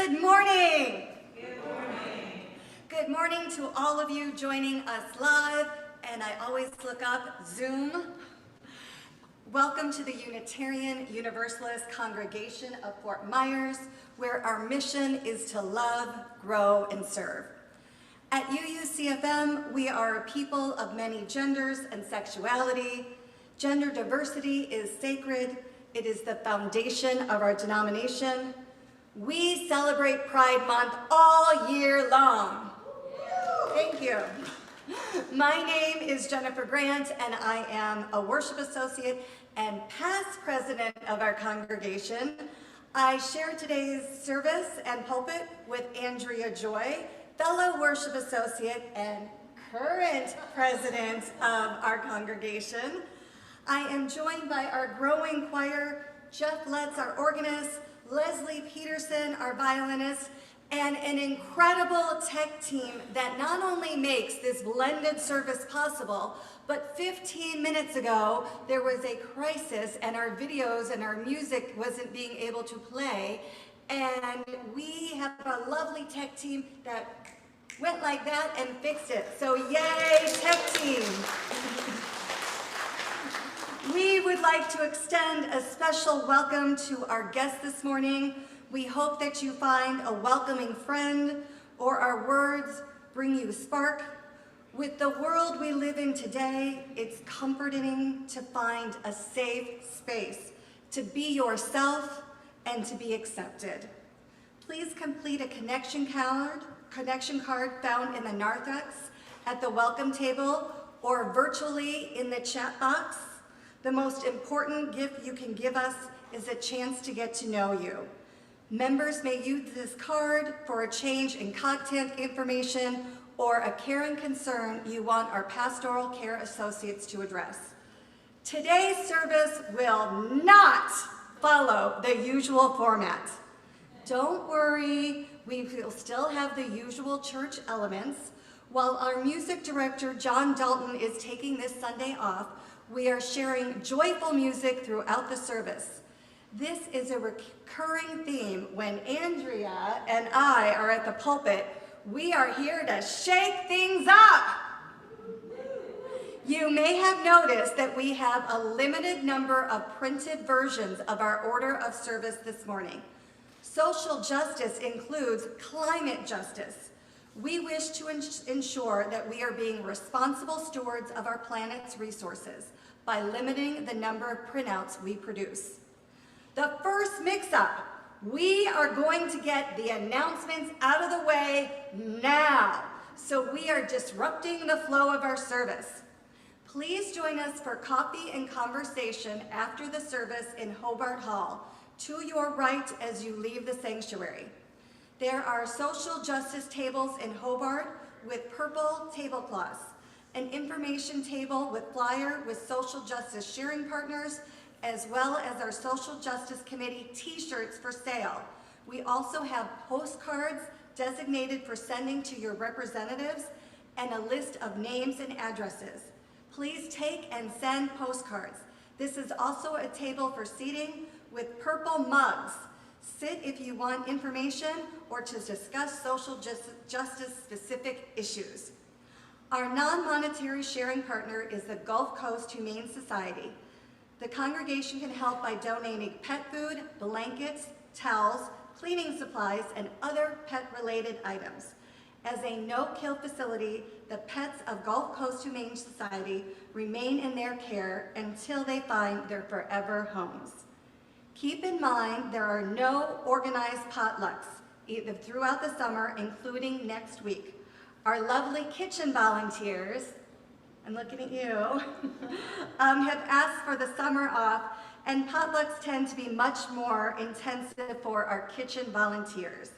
Good morning. Good morning. Good morning to all of you joining us live, and I always look up Zoom. Welcome to the Unitarian Universalist Congregation of Fort Myers, where our mission is to love, grow, and serve. At UUCFM, we are a people of many genders and sexuality. Gender diversity is sacred. It is the foundation of our denomination. We celebrate Pride Month all year long. Thank you. My name is Jennifer Grant, and I am a worship associate and past president of our congregation. I share today's service and pulpit with Andrea Joy, fellow worship associate and current president of our congregation. I am joined by our growing choir, Jeff Letts, our organist, Lesley Peterson, our violinist, and an incredible tech team that not only makes this blended service possible, but 15 minutes ago, there was a crisis and our videos and our music wasn't being able to play. And we have a lovely tech team that went like that and fixed it. So yay, tech team. We would like to extend a special welcome to our guests this morning. We hope that you find a welcoming friend or our words bring you a spark. With the world we live in today, it's comforting to find a safe space to be yourself and to be accepted. Please complete a connection card found in the narthex at the welcome table or virtually in the chat box. The most important gift you can give us is a chance to get to know you. Members may use this card for a change in contact information or a care and concern you want our pastoral care associates to address. Today's service will not follow the usual format. Don't worry, we will still have the usual church elements. While our music director, John Dalton, is taking this Sunday off, we are sharing joyful music throughout the service. This is a recurring theme when Andrea and I are at the pulpit. We are here to shake things up. You may have noticed that we have a limited number of printed versions of our order of service this morning. Social justice includes climate justice. We wish to ensure that we are being responsible stewards of our planet's resources by limiting the number of printouts we produce. The first mix-up, we are going to get the announcements out of the way now. So we are disrupting the flow of our service. Please join us for coffee and conversation after the service in Hobart Hall, to your right as you leave the sanctuary. There are social justice tables in Hobart with purple tablecloths, an information table with flyer with social justice sharing partners, as well as our Social Justice Committee t-shirts for sale. We also have postcards designated for sending to your representatives and a list of names and addresses. Please take and send postcards. This is also a table for seating with purple mugs. Sit if you want information or to discuss social justice specific issues. Our non-monetary sharing partner is the Gulf Coast Humane Society. The congregation can help by donating pet food, blankets, towels, cleaning supplies, and other pet-related items. As a no-kill facility, the pets of Gulf Coast Humane Society remain in their care until they find their forever homes. Keep in mind there are no organized potlucks, either throughout the summer, including next week. Our lovely kitchen volunteers, I'm looking at you, have asked for the summer off, and potlucks tend to be much more intensive for our kitchen volunteers.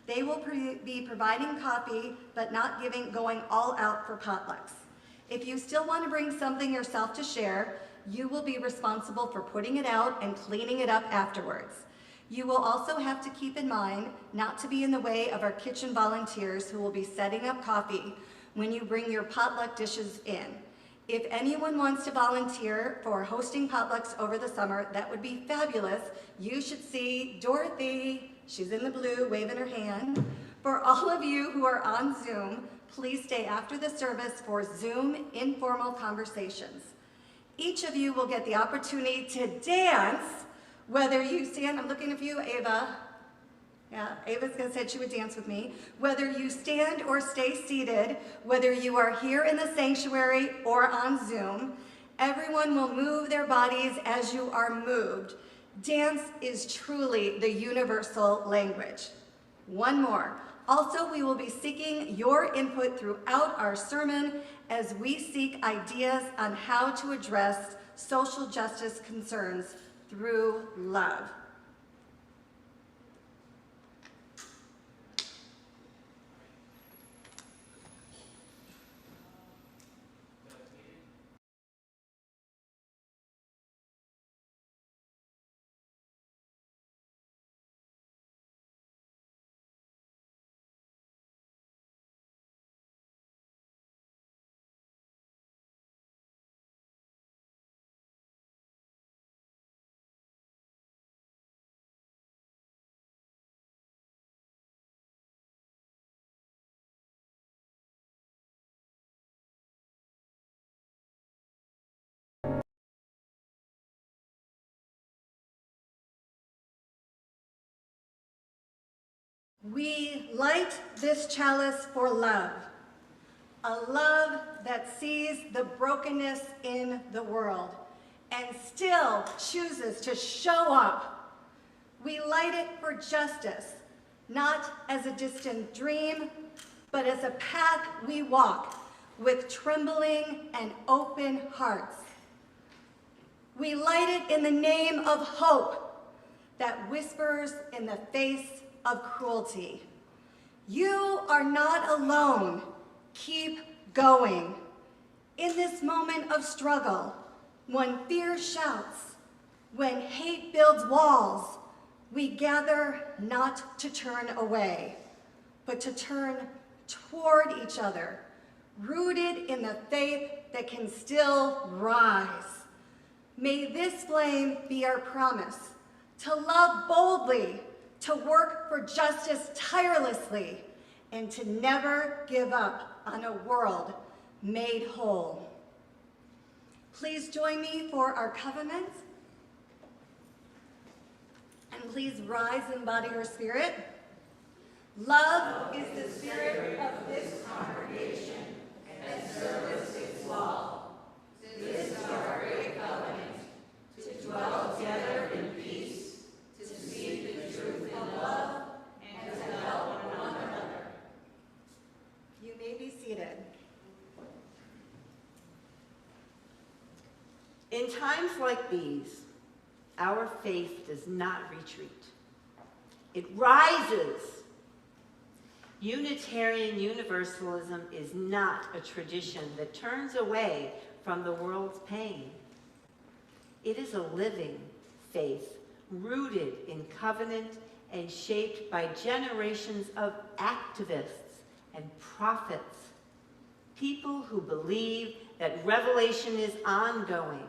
They will be providing coffee, but not going all out for potlucks. If you still want to bring something yourself to share, you will be responsible for putting it out and cleaning it up afterwards. You will also have to keep in mind not to be in the way of our kitchen volunteers who will be setting up coffee when you bring your potluck dishes in. If anyone wants to volunteer for hosting potlucks over the summer, that would be fabulous. You should see Dorothy. she's in the blue, waving her hand. For all of you who are on Zoom, please stay after the service for Zoom informal conversations. Each of you will get the opportunity to dance, whether you stand, I'm looking at you, Ava. Yeah, Ava's gonna say she would dance with me. Whether you stand or stay seated, whether you are here in the sanctuary or on Zoom, everyone will move their bodies as you are moved. Dance is truly the universal language. One more. Also, we will be seeking your input throughout our sermon as we seek ideas on how to address social justice concerns through love. We light this chalice for love, a love that sees the brokenness in the world and still chooses to show up. We light it for justice, not as a distant dream, but as a path we walk with trembling and open hearts. We light it in the name of hope that whispers in the face of cruelty. You are not alone. Keep going. In this moment of struggle, when fear shouts, when hate builds walls, we gather not to turn away, but to turn toward each other, rooted in the faith that can still rise. May this flame be our promise to love boldly, to work for justice tirelessly, and to never give up on a world made whole. Please join me for our covenant. And please rise and embody your spirit. Love is the spirit of this congregation, and service its law. This is our great covenant, to dwell together in peace, to speak the truth in love, and to help one another. You may be seated. In times like these, our faith does not retreat. It rises. Unitarian Universalism is not a tradition that turns away from the world's pain. It is a living faith, rooted in covenant and shaped by generations of activists and prophets, people who believe that revelation is ongoing,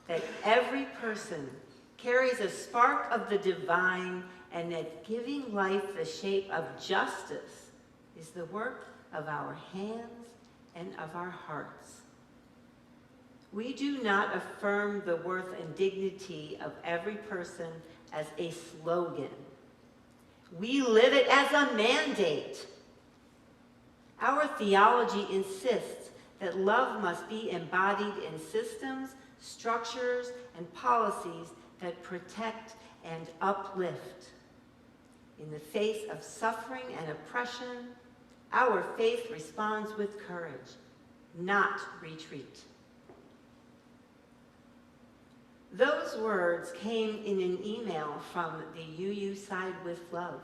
that every person carries a spark of the divine, and that giving life the shape of justice is the work of our hands and of our hearts. We do not affirm the worth and dignity of every person as a slogan. We live it as a mandate. Our theology insists that love must be embodied in systems, structures, and policies that protect and uplift. In the face of suffering and oppression, our faith responds with courage, not retreat. Those words came in an email from the UU Side with Love,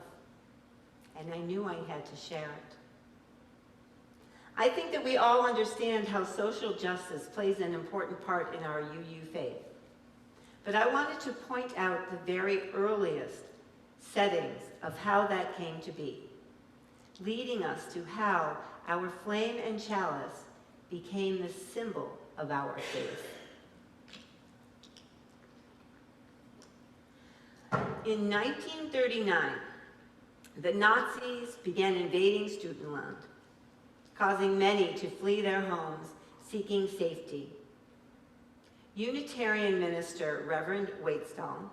and I knew I had to share it. I think that we all understand how social justice plays an important part in our UU faith. But I wanted to point out the very earliest settings of how that came to be, leading us to how our flame and chalice became the symbol of our faith. In 1939, The Nazis began invading student land, causing many to flee their homes, seeking safety. Unitarian minister Reverend Waitstall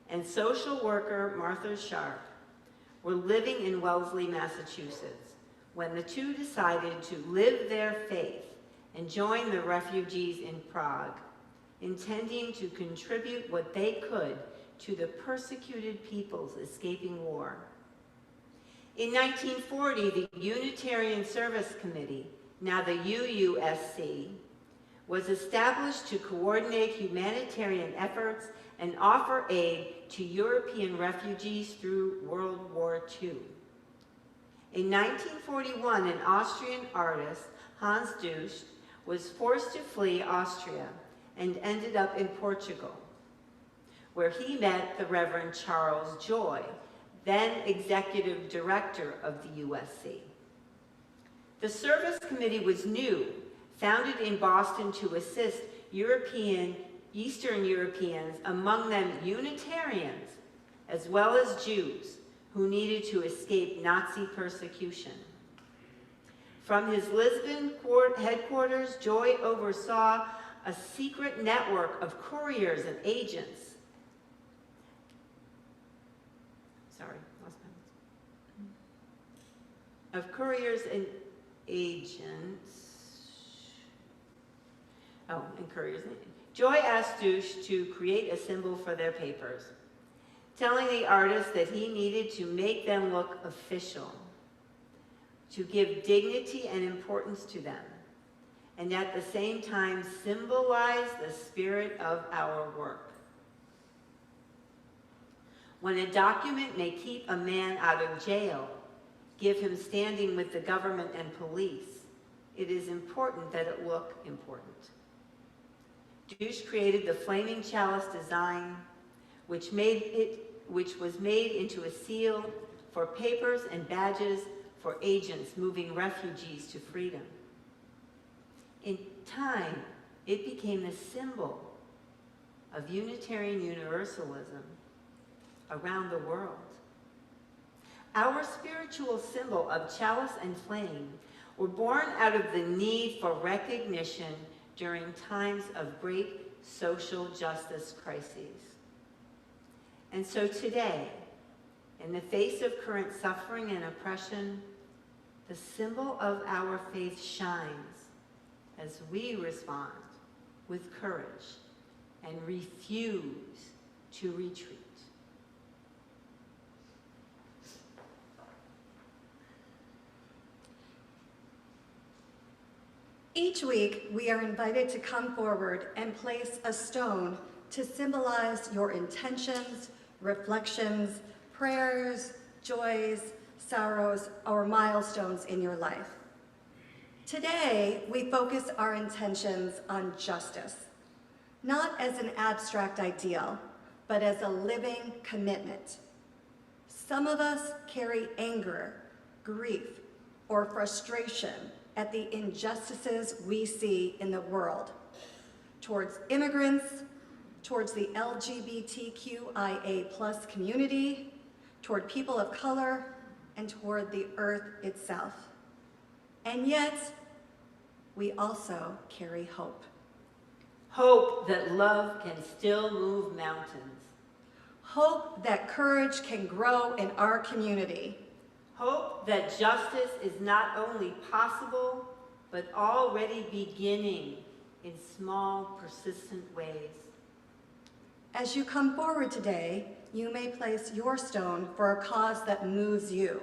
and social worker Martha Sharp were living in Wellesley, Massachusetts, when the two decided to live their faith and join the refugees in Prague, intending to contribute what they could to the persecuted peoples escaping war. In 1940, the Unitarian Service Committee, now the UUSC, was established to coordinate humanitarian efforts and offer aid to European refugees through World War II. In 1941, an Austrian artist, Hans Dusch, was forced to flee Austria and ended up in Portugal, where he met the Reverend Charles Joy, then executive director of the USC. The service committee was new, founded in Boston to assist Eastern Europeans, among them Unitarians, as well as Jews, who needed to escape Nazi persecution. From his Lisbon headquarters, Joy oversaw a secret network of couriers and agents. Of couriers and agents. Joy asked Dusch to create a symbol for their papers, telling the artist that he needed to make them look official, to give dignity and importance to them, and at the same time symbolize the spirit of our work. When a document may keep a man out of jail, give him standing with the government and police, it is important that it look important. Dusch created the flaming chalice design, which was made into a seal for papers and badges for agents moving refugees to freedom. In time, it became the symbol of Unitarian Universalism around the world. Our spiritual symbol of chalice and flame were born out of the need for recognition during times of great social justice crises. And so today, in the face of current suffering and oppression, the symbol of our faith shines as we respond with courage and refuse to retreat. Each week, we are invited to come forward and place a stone to symbolize your intentions, reflections, prayers, joys, sorrows, or milestones in your life. Today, we focus our intentions on justice, not as an abstract ideal, but as a living commitment. Some of us carry anger, grief, or frustration at the injustices we see in the world, towards immigrants, towards the LGBTQIA+ community, toward people of color, and toward the earth itself. And yet, we also carry hope. Hope that love can still move mountains. Hope that courage can grow in our community. Hope that justice is not only possible, but already beginning in small, persistent ways. As you come forward today, you may place your stone for a cause that moves you,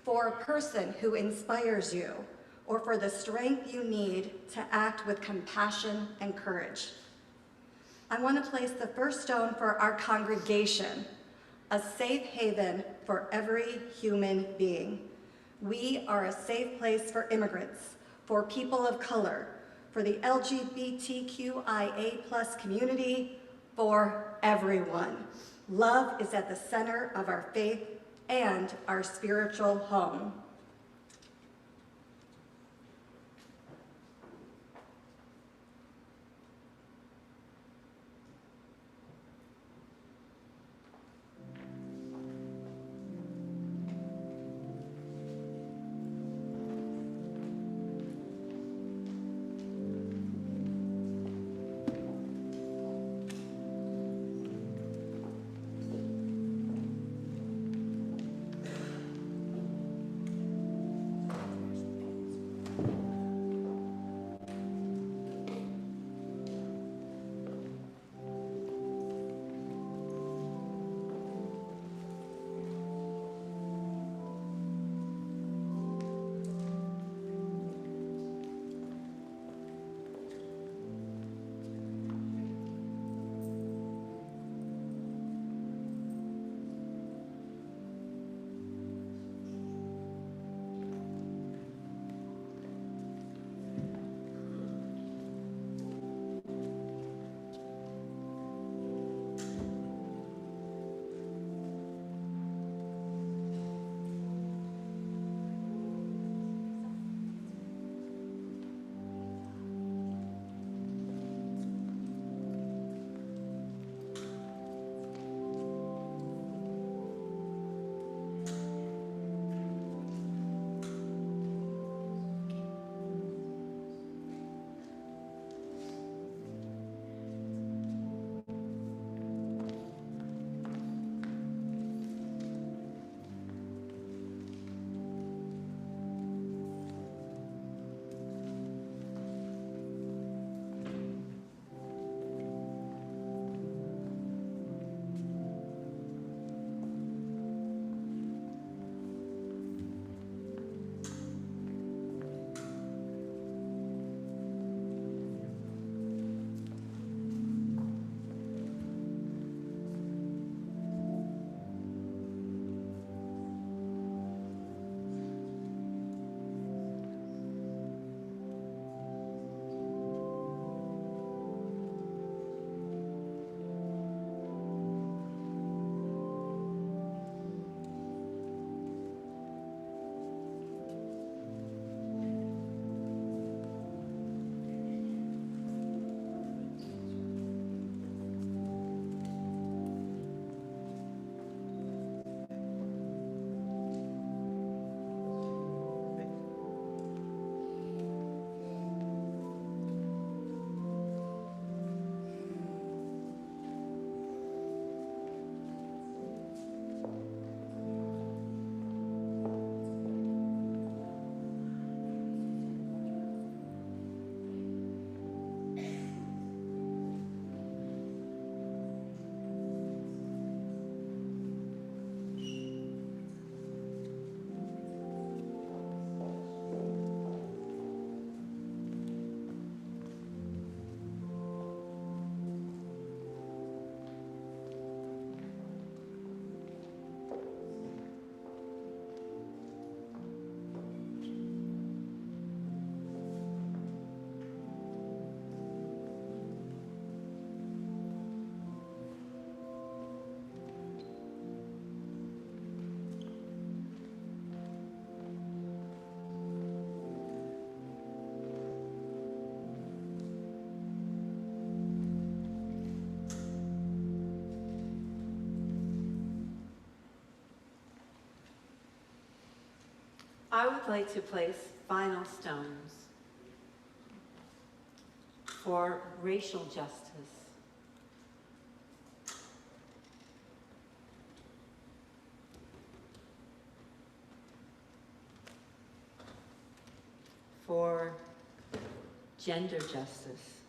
for a person who inspires you, or for the strength you need to act with compassion and courage. I want to place the first stone for our congregation, a safe haven for every human being. We are a safe place for immigrants, for people of color, for the LGBTQIA+ community, for everyone. Love is at the center of our faith and our spiritual home. I would like to place final stones for racial justice. For gender justice.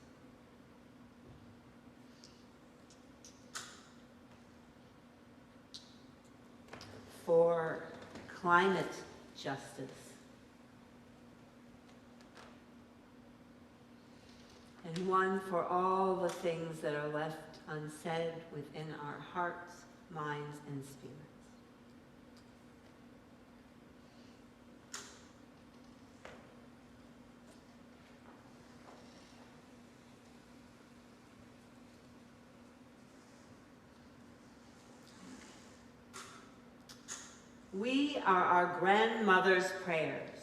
For climate justice. And one for all the things that are left unsaid within our hearts, minds, and spirits. We are our grandmother's prayers.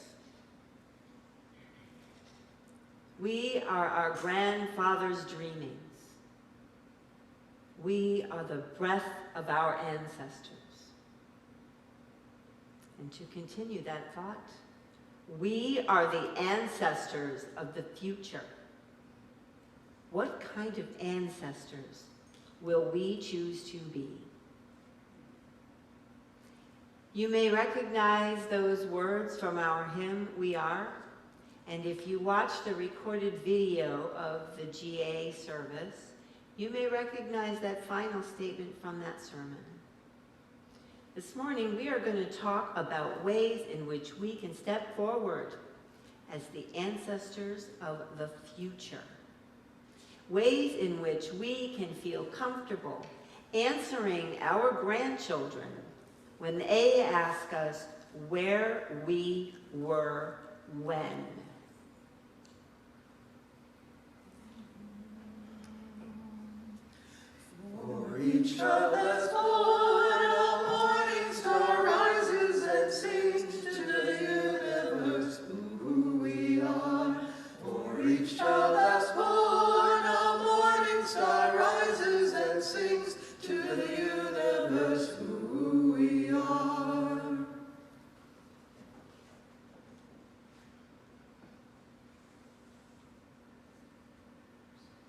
We are our grandfather's dreamings. We are the breath of our ancestors. And to continue that thought, we are the ancestors of the future. What kind of ancestors will we choose to be? You may recognize those words from our hymn, We Are, and if you watch the recorded video of the GA service, you may recognize that final statement from that sermon. This morning, we are going to talk about ways in which we can step forward as the ancestors of the future. Ways in which we can feel comfortable answering our grandchildren when they ask us where we were when. For each child that's born, a morning star rises and sings to the universe who we are. For each child that's born, a morning star rises and sings to the universe who we are.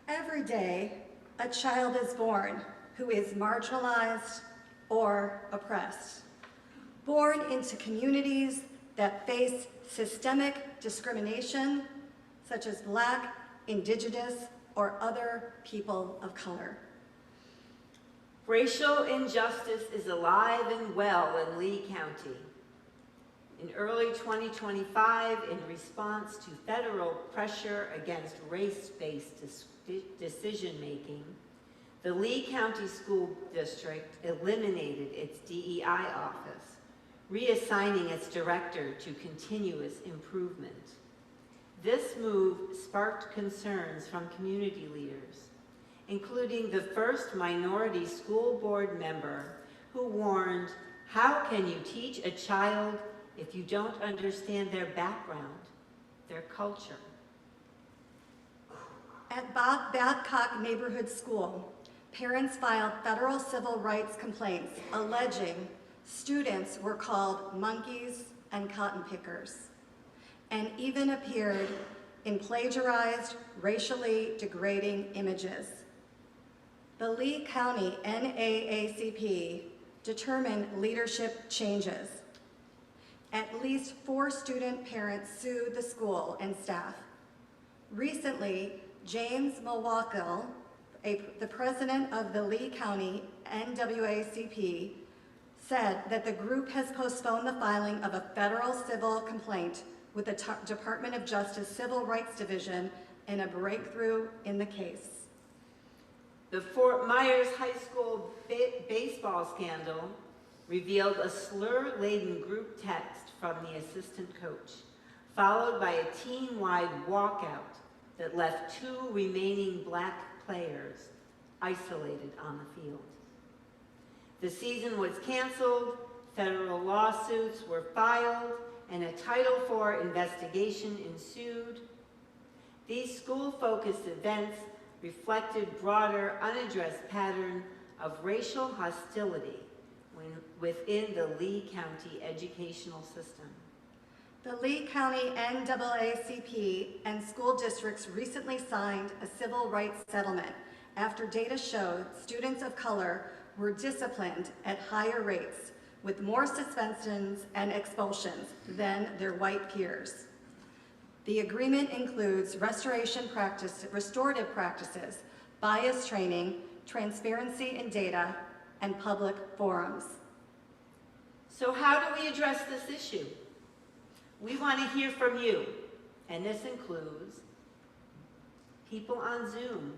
Every day, a child is born who is marginalized or oppressed, born into communities that face systemic discrimination, such as Black, Indigenous, or other people of color. Racial injustice is alive and well in Lee County. In early 2025, in response to federal pressure against race-based decision-making, the Lee County School District eliminated its DEI office, reassigning its director to continuous improvement. This move sparked concerns from community leaders, including the first minority school board member who warned, how can you teach a child if you don't understand their background, their culture? At Babcock Neighborhood School, parents filed federal civil rights complaints alleging students were called monkeys and cotton pickers, and even appeared in plagiarized, racially degrading images. The Lee County NAACP determined leadership changes. At least 4 student parents sued the school and staff. Recently, James Milwaukee, the president of the Lee County NAACP, said that the group has postponed the filing of a federal civil complaint with the Department of Justice Civil Rights Division in a breakthrough in the case. The Fort Myers High School baseball scandal revealed a slur-laden group text from the assistant coach, followed by a team-wide walkout that left 2 remaining Black players isolated on the field. The season was canceled, federal lawsuits were filed, and a Title IV investigation ensued. These school-focused events reflected broader, unaddressed pattern of racial hostility within the Lee County educational system. The Lee County NAACP and school districts recently signed a civil rights settlement after data showed students of color were disciplined at higher rates with more suspensions and expulsions than their white peers. The agreement includes restorative practices, bias training, transparency in data, and public forums. So how do we address this issue? We want to hear from you, and this includes people on Zoom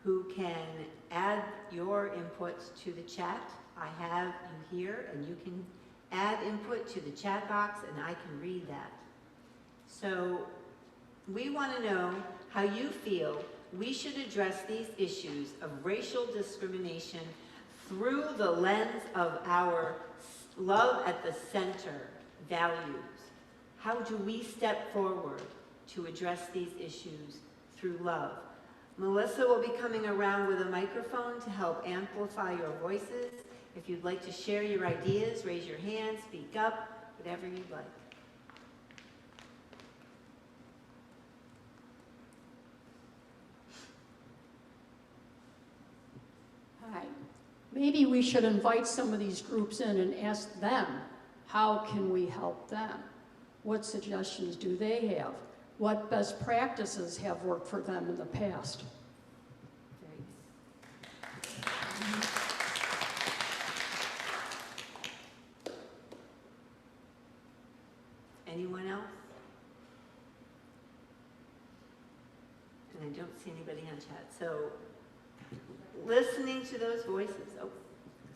who can add your input to the chat. I have you here, and you can add input to the chat box, and I can read that. So we want to know how you feel we should address these issues of racial discrimination through the lens of our love at the center values. How do we step forward to address these issues through love? Melissa will be coming around with a microphone to help amplify your voices. If you'd like to share your ideas, raise your hand, speak up, whatever you'd like. Hi. Maybe we should invite some of these groups in and ask them, how can we help them? What suggestions do they have? What best practices have worked for them in the past? Anyone else? And I don't see anybody on chat. So, listening to those voices. Oh,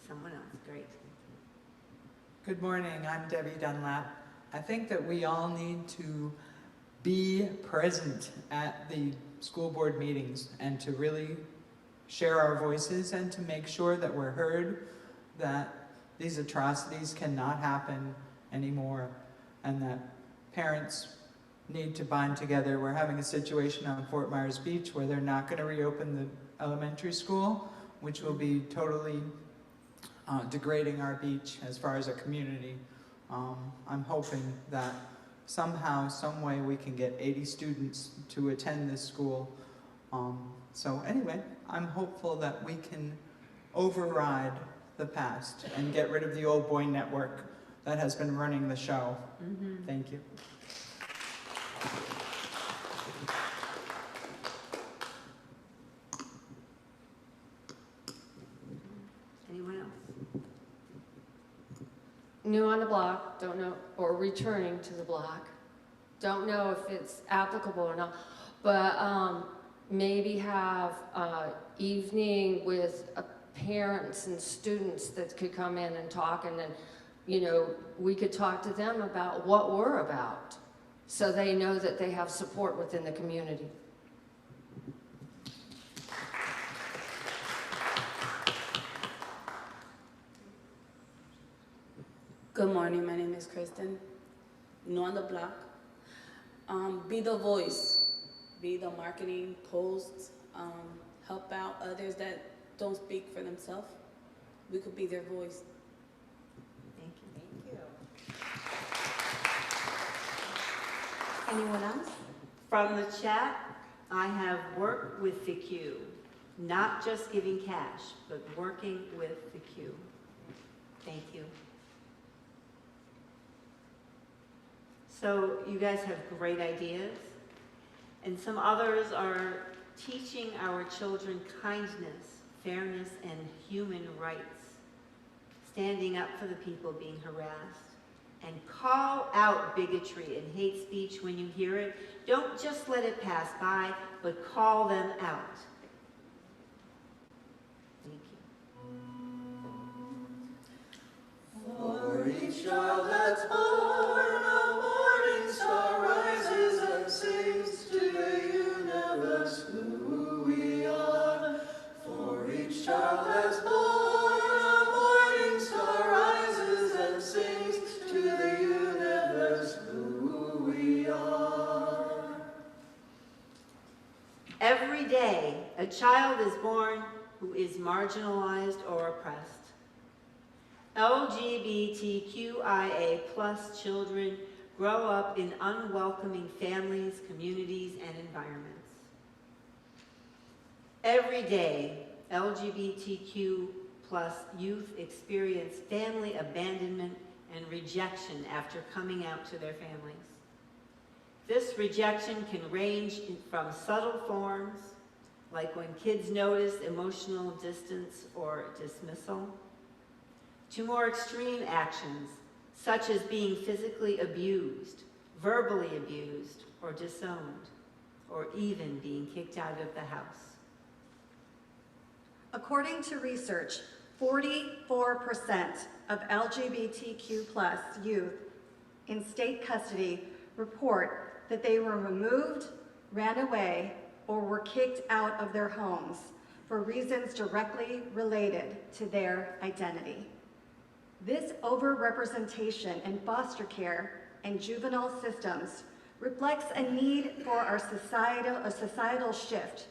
someone else. Great. Good morning. I'm Debbie Dunlap. I think that we all need to be present at the school board meetings and to really share our voices and to make sure that we're heard, that these atrocities cannot happen anymore, and that parents need to bind together. We're having a situation on Fort Myers Beach where they're not going to reopen the elementary school, which will be totally degrading our beach as far as a community. I'm hoping that somehow, some way we can get 80 students to attend this school. So anyway, I'm hopeful that we can override the past and get rid of the old boy network that has been running the show. Thank you. Anyone else? New on the block, don't know, or returning to the block. Don't know if it's applicable or not, but maybe have evening with parents and students that could come in and talk, and then, you know, we could talk to them about what we're about, so they know that they have support within the community. Good morning, my name is Kristen. New on the block. Be the voice, be the marketing posts, help out others that don't speak for themselves. We could be their voice. Thank you. Anyone else? From the chat, I have worked with the Q, not just giving cash, but working with the Q. Thank you. So you guys have great ideas, and some others are teaching our children kindness, fairness, and human rights, standing up for the people being harassed, and call out bigotry and hate speech when you hear it. Don't just let it pass by, but call them out. Thank you. For each child that's born, a morning star rises and sings to the universe who we are. For each child that's born, a morning star rises and sings to the universe who we are. Every day, a child is born who is marginalized or oppressed. LGBTQIA+ children grow up in unwelcoming families, communities, and environments. Every day, LGBTQ+ youth experience family abandonment and rejection after coming out to their families. This rejection can range from subtle forms, like when kids notice emotional distance or dismissal, to more extreme actions, such as being physically abused, verbally abused, or disowned, or even being kicked out of the house. According to research, 44% of LGBTQ+ youth in state custody report that they were removed, ran away, or were kicked out of their homes for reasons directly related to their identity. This overrepresentation in foster care and juvenile systems reflects a need for a societal shift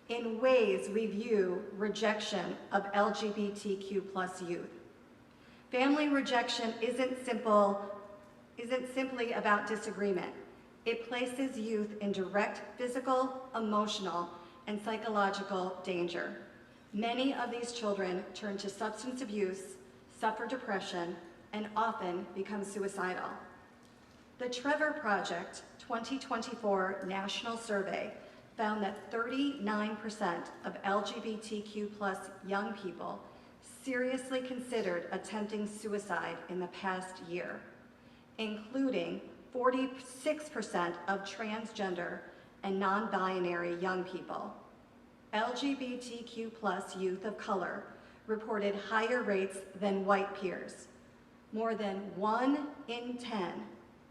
in ways we view rejection of LGBTQ+ youth. Family rejection isn't simply about disagreement. It places youth in direct physical, emotional, and psychological danger. Many of these children turn to substance abuse, suffer depression, and often become suicidal. The Trevor Project 2024 National Survey found that 39% of LGBTQ+ young people seriously considered attempting suicide in the past year, including 46% of transgender and non-binary young people. LGBTQ+ youth of color reported higher rates than white peers. More than 1 in 10,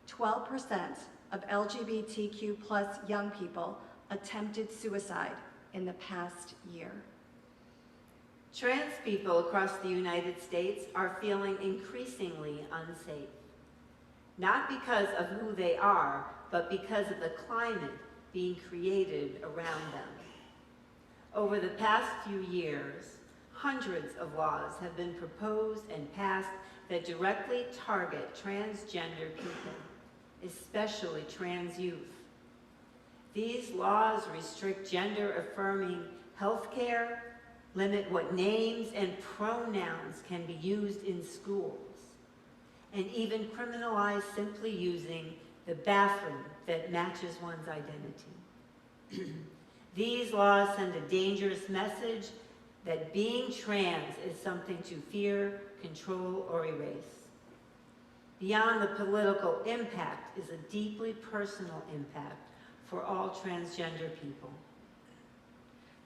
12% of LGBTQ+ young people attempted suicide in the past year. Trans people across the United States are feeling increasingly unsafe. Not because of who they are, but because of the climate being created around them. Over the past few years, hundreds of laws have been proposed and passed that directly target transgender people, especially trans youth. These laws restrict gender-affirming health care, limit what names and pronouns can be used in schools, and even criminalize simply using the bathroom that matches one's identity. These laws send a dangerous message that being trans is something to fear, control, or erase. Beyond the political impact is a deeply personal impact for all transgender people.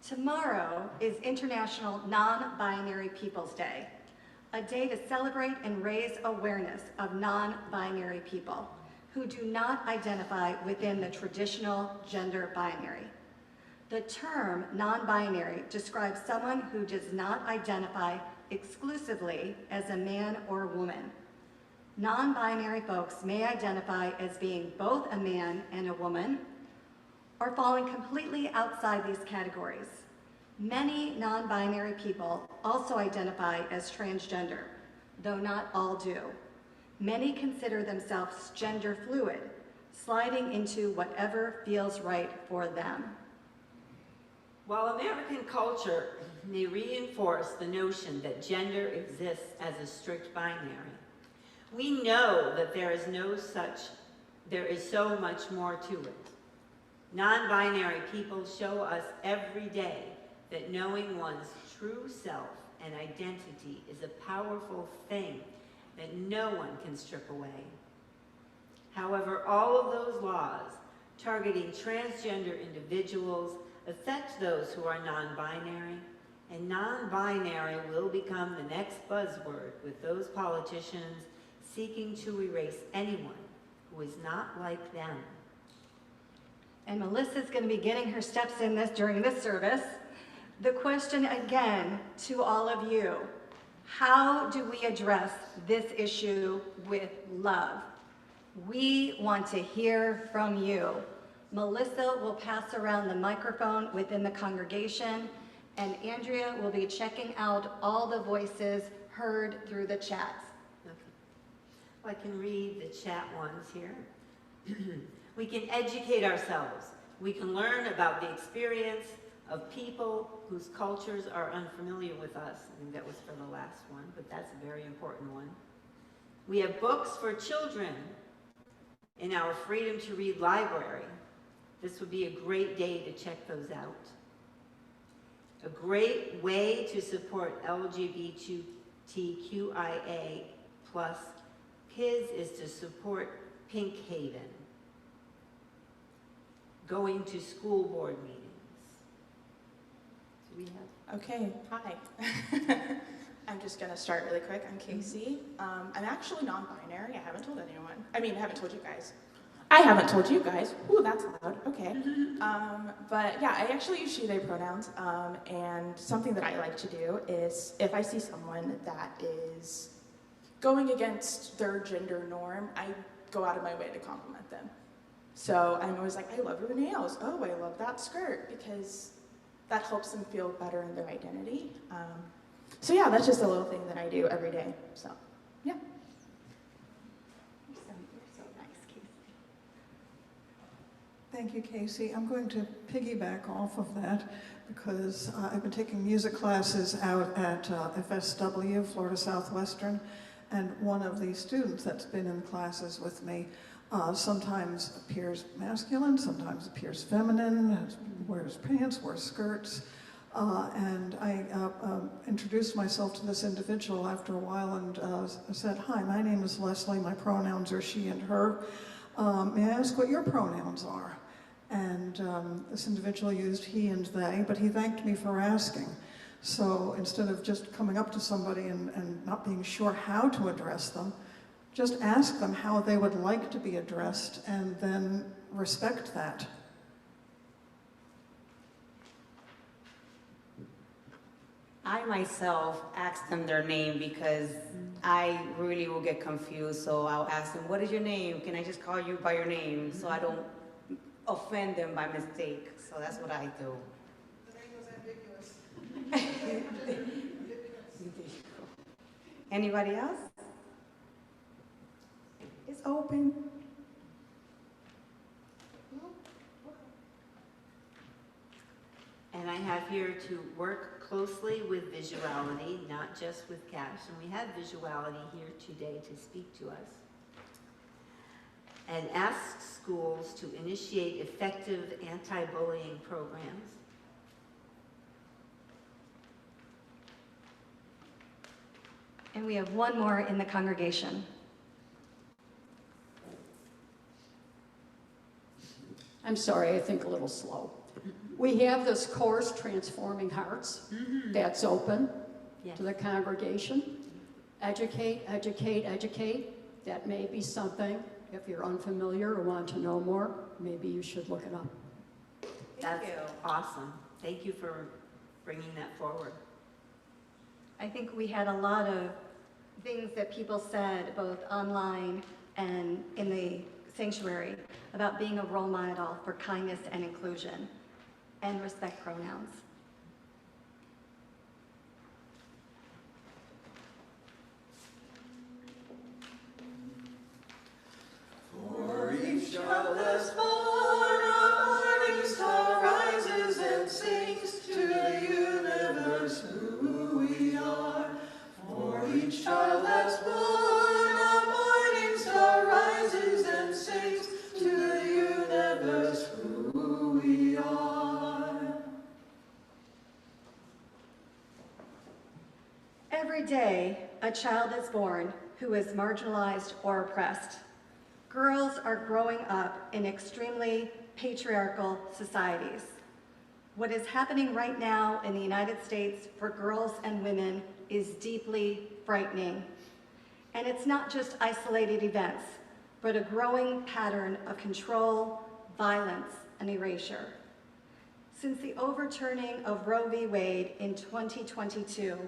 Tomorrow is International Non-Binary Peoples Day, a day to celebrate and raise awareness of non-binary people who do not identify within the traditional gender binary. The term non-binary describes someone who does not identify exclusively as a man or woman. Non-binary folks may identify as being both a man and a woman, or falling completely outside these categories. Many non-binary people also identify as transgender, though not all do. Many consider themselves gender fluid, sliding into whatever feels right for them. While American culture may reinforce the notion that gender exists as a strict binary, we know that there is so much more to it. Non-binary people show us every day that knowing one's true self and identity is a powerful thing that no one can strip away. However, all of those laws targeting transgender individuals affect those who are non-binary, and non-binary will become the next buzzword with those politicians seeking to erase anyone who is not like them. And Melissa's going to be getting her steps in this during this service. The question again to all of you, how do we address this issue with love? We want to hear from you. Melissa will pass around the microphone within the congregation, and Andrea will be checking out all the voices heard through the chat. Okay. I can read the chat ones here. We can educate ourselves. We can learn about the experience of people whose cultures are unfamiliar with us. I think that was for the last one, but that's a very important one. We have books for children in our Freedom to Read library. This would be a great day to check those out. A great way to support LGBTQIA plus kids is to support Pink Haven. Going to school board meetings. Do we have? Okay, hi. I'm just gonna start really quick. I'm Casey. I'm actually non-binary. I haven't told anyone. I mean, I haven't told you guys. I haven't told you guys. Ooh, that's loud. Okay. But yeah, I actually use she, they pronouns. And something that I like to do is if I see someone that is going against their gender norm, I go out of my way to compliment them. So I'm always like, I love your nails. Oh, I love that skirt, because that helps them feel better in their identity. So yeah, that's just a little thing that I do every day. So yeah. You're so nice, Casey. Thank you, Casey. I'm going to piggyback off of that because I've been taking music classes out at FSW, Florida Southwestern, and one of the students that's been in classes with me sometimes appears masculine, sometimes appears feminine, wears pants, wears skirts. And I introduced myself to this individual after a while and said, "Hi, my name is Lesley. My pronouns are she and her. May I ask what your pronouns are?" And this individual used he and they, but he thanked me for asking. So instead of just coming up to somebody and not being sure how to address them, just ask them how they would like to be addressed and then respect that. I myself ask them their name because I really will get confused. So I'll ask them, "What is your name? Can I just call you by your name?" So I don't offend them by mistake. So that's what I do. The name was ambiguous. Anybody else? It's open. And I have here to work closely with Visuality, not just with Cash. And we have Visuality here today to speak to us. And ask schools to initiate effective anti-bullying programs. And we have one more in the congregation. I'm sorry, I think a little slow. We have this course, Transforming Hearts, that's open Yes. to the congregation. Educate, educate, educate. That may be something, if you're unfamiliar or want to know more, maybe you should look it up. That's awesome. Thank you for bringing that forward. I think we had a lot of things that people said, both online and in the sanctuary, about being a role model for kindness and inclusion and respect pronouns. For each child that's born, a morning star rises and sings to the universe who we are. For each child that's born, a morning star rises and sings to the universe who we are. Every day, a child is born who is marginalized or oppressed. Girls are growing up in extremely patriarchal societies. What is happening right now in the United States for girls and women is deeply frightening. And it's not just isolated events, but a growing pattern of control, violence, and erasure. Since the overturning of Roe v. Wade in 2022,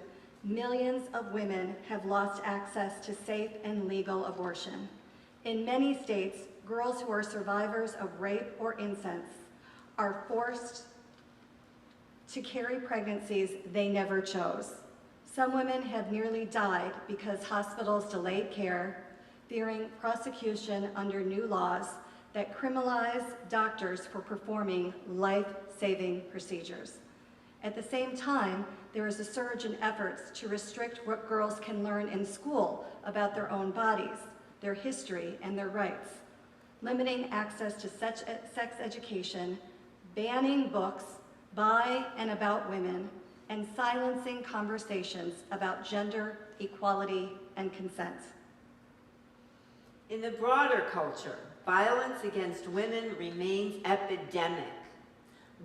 millions of women have lost access to safe and legal abortion. In many states, girls who are survivors of rape or incest are forced to carry pregnancies they never chose. Some women have nearly died because hospitals delayed care, fearing prosecution under new laws that criminalize doctors for performing life-saving procedures. At the same time, there is a surge in efforts to restrict what girls can learn in school about their own bodies, their history, and their rights, limiting access to sex education, banning books by and about women, and silencing conversations about gender, equality, and consent. In the broader culture, violence against women remains epidemic.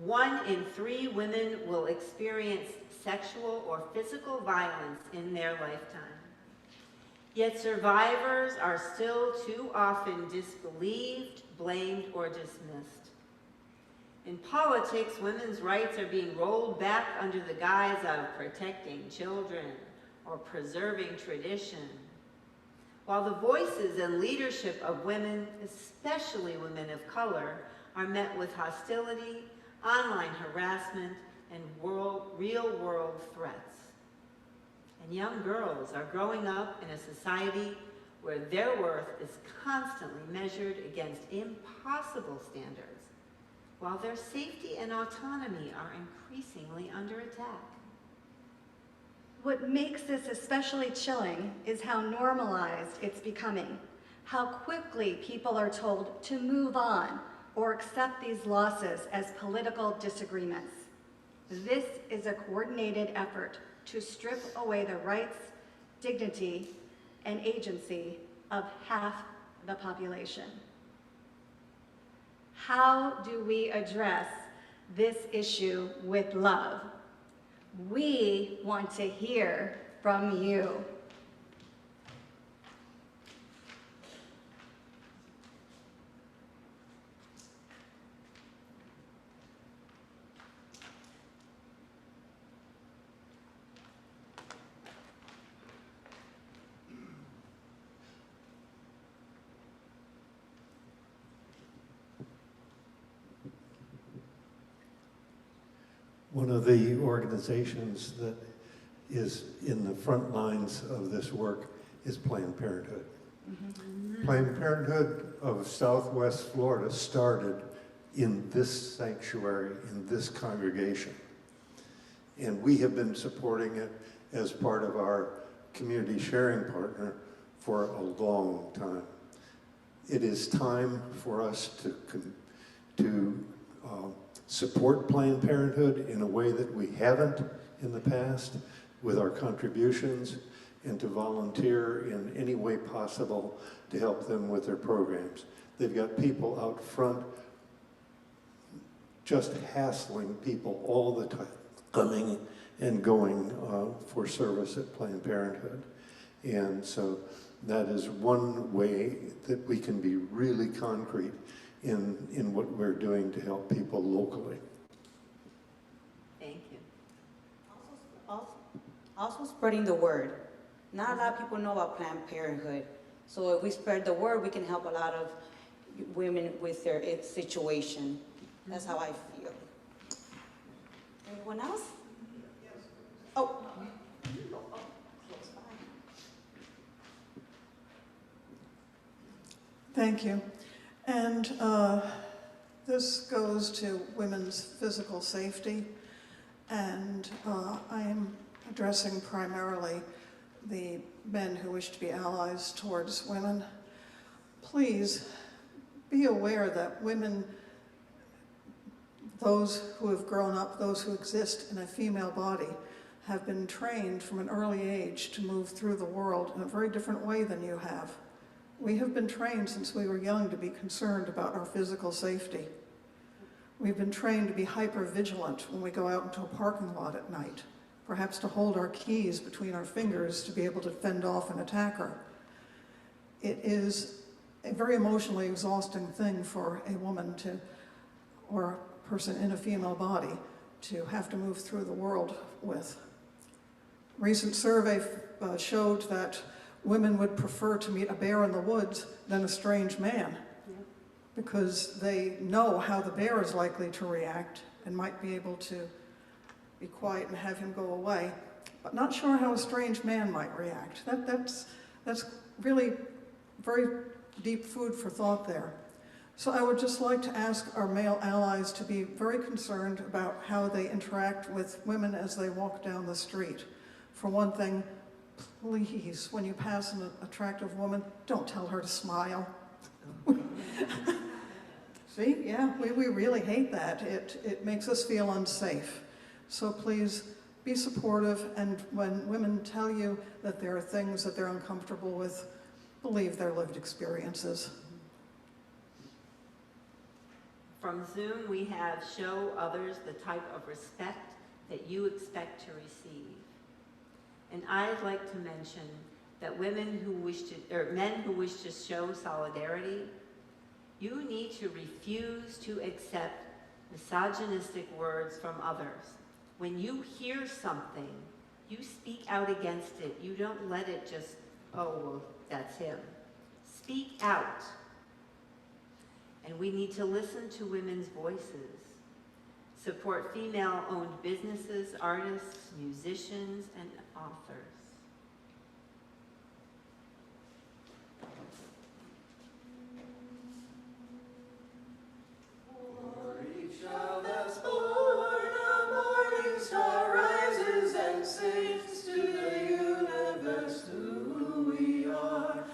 1 in 3 women will experience sexual or physical violence in their lifetime. Yet survivors are still too often disbelieved, blamed, or dismissed. In politics, women's rights are being rolled back under the guise of protecting children or preserving tradition, while the voices and leadership of women, especially women of color, are met with hostility, online harassment, and real-world threats. And young girls are growing up in a society where their worth is constantly measured against impossible standards, while their safety and autonomy are increasingly under attack. What makes this especially chilling is how normalized it's becoming, how quickly people are told to move on or accept these losses as political disagreements. This is a coordinated effort to strip away the rights, dignity, and agency of half the population. How do we address this issue with love? We want to hear from you. One of the organizations that is in the front lines of this work is Planned Parenthood. Mm-hmm. Planned Parenthood of Southwest Florida started in this sanctuary, in this congregation. And we have been supporting it as part of our community sharing partner for a long time. It is time for us to support Planned Parenthood in a way that we haven't in the past with our contributions, and to volunteer in any way possible to help them with their programs. They've got people out front just hassling people all the time, coming and going for service at Planned Parenthood. And so that is one way that we can be really concrete in what we're doing to help people locally. Thank you. Also spreading the word. Not a lot of people know about Planned Parenthood. So if we spread the word, we can help a lot of women with their situation. That's how I feel. Anyone else? Oh. Close by. Thank you. And this goes to women's physical safety, and I am addressing primarily the men who wish to be allies towards women. Please be aware that women, those who have grown up, those who exist in a female body, have been trained from an early age to move through the world in a very different way than you have. We have been trained since we were young to be concerned about our physical safety. We've been trained to be hyper-vigilant when we go out into a parking lot at night, perhaps to hold our keys between our fingers to be able to fend off an attacker. It is a very emotionally exhausting thing for a woman to, or a person in a female body, to have to move through the world with. Recent survey showed that women would prefer to meet a bear in the woods than a strange man, because they know how the bear is likely to react and might be able to be quiet and have him go away, but not sure how a strange man might react. That's really very deep food for thought there. So I would just like to ask our male allies to be very concerned about how they interact with women as they walk down the street. For one thing, please, when you pass an attractive woman, don't tell her to smile. See, yeah, we really hate that. It makes us feel unsafe. So please be supportive, and when women tell you that there are things that they're uncomfortable with, believe their lived experiences. From Zoom, we have show others the type of respect that you expect to receive. And I'd like to mention that men who wish to show solidarity, you need to refuse to accept misogynistic words from others. When you hear something, you speak out against it. You don't let it just, oh, well, that's him. Speak out. And we need to listen to women's voices. Support female-owned businesses, artists, musicians, and authors. For each child that's born, a morning star rises and sings to the universe who we are.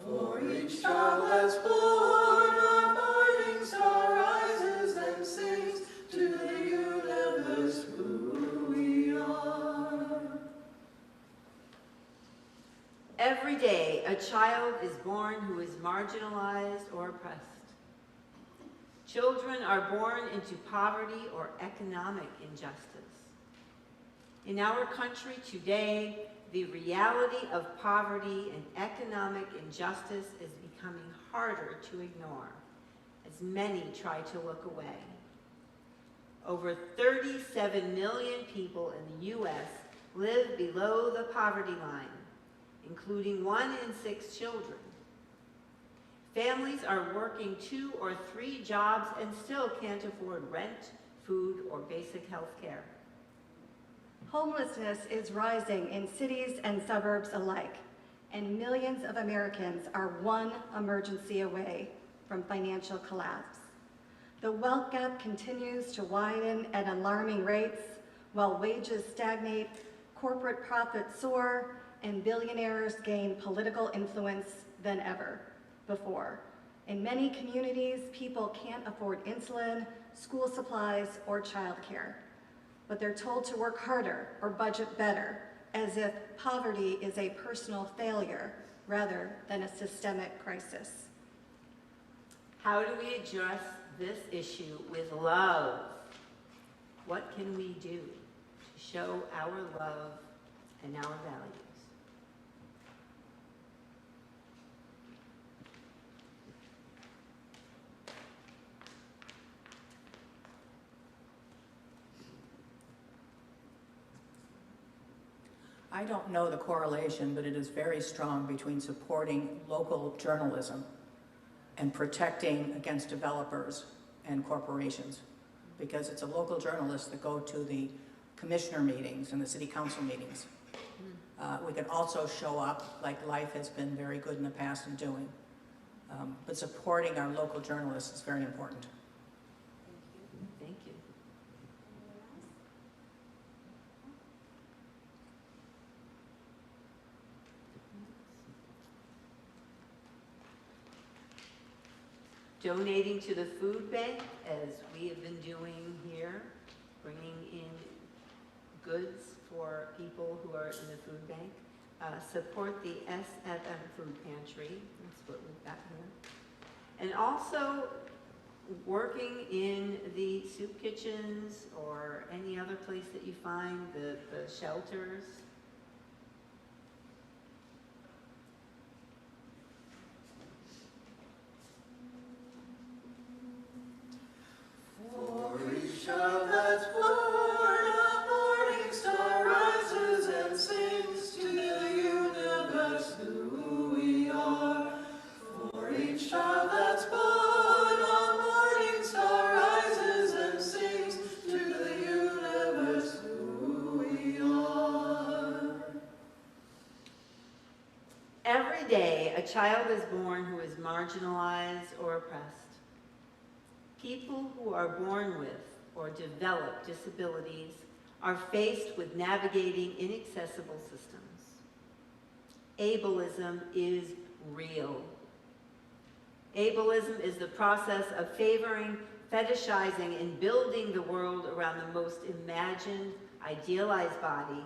For each child that's born, a morning star rises and sings to the universe who we are. Every day, a child is born who is marginalized or oppressed. Children are born into poverty or economic injustice. In our country today, the reality of poverty and economic injustice is becoming harder to ignore, as many try to look away. Over 37 million people in the U.S. live below the poverty line, including 1 in 6 children. Families are working 2 or 3 jobs and still can't afford rent, food, or basic health care. Homelessness is rising in cities and suburbs alike, and millions of Americans are one emergency away from financial collapse. The wealth gap continues to widen at alarming rates, while wages stagnate, corporate profits soar, and billionaires gain political influence than ever before. In many communities, people can't afford insulin, school supplies, or childcare, but they're told to work harder or budget better, as if poverty is a personal failure rather than a systemic crisis. How do we address this issue with love? What can we do to show our love and our values? I don't know the correlation, but it is very strong between supporting local journalism and protecting against developers and corporations, because it's a local journalists that go to the commissioner meetings and the city council meetings. We can also show up, like Life has been very good in the past in doing, but supporting our local journalists is very important. Thank you. Donating to the food bank, as we have been doing here, bringing in goods for people who are in the food bank. Support the SFM food pantry, that's what we've got here. And also working in the soup kitchens or any other place that you find, the shelters. For each child that's born, a morning star rises and sings to the universe who we are. For each child that's born, a morning star rises and sings to the universe who we are. a child is born who is marginalized or oppressed. People who are born with or develop disabilities are faced with navigating inaccessible systems. Ableism is real. Ableism is the process of favoring, fetishizing, and building the world around the most imagined, idealized body,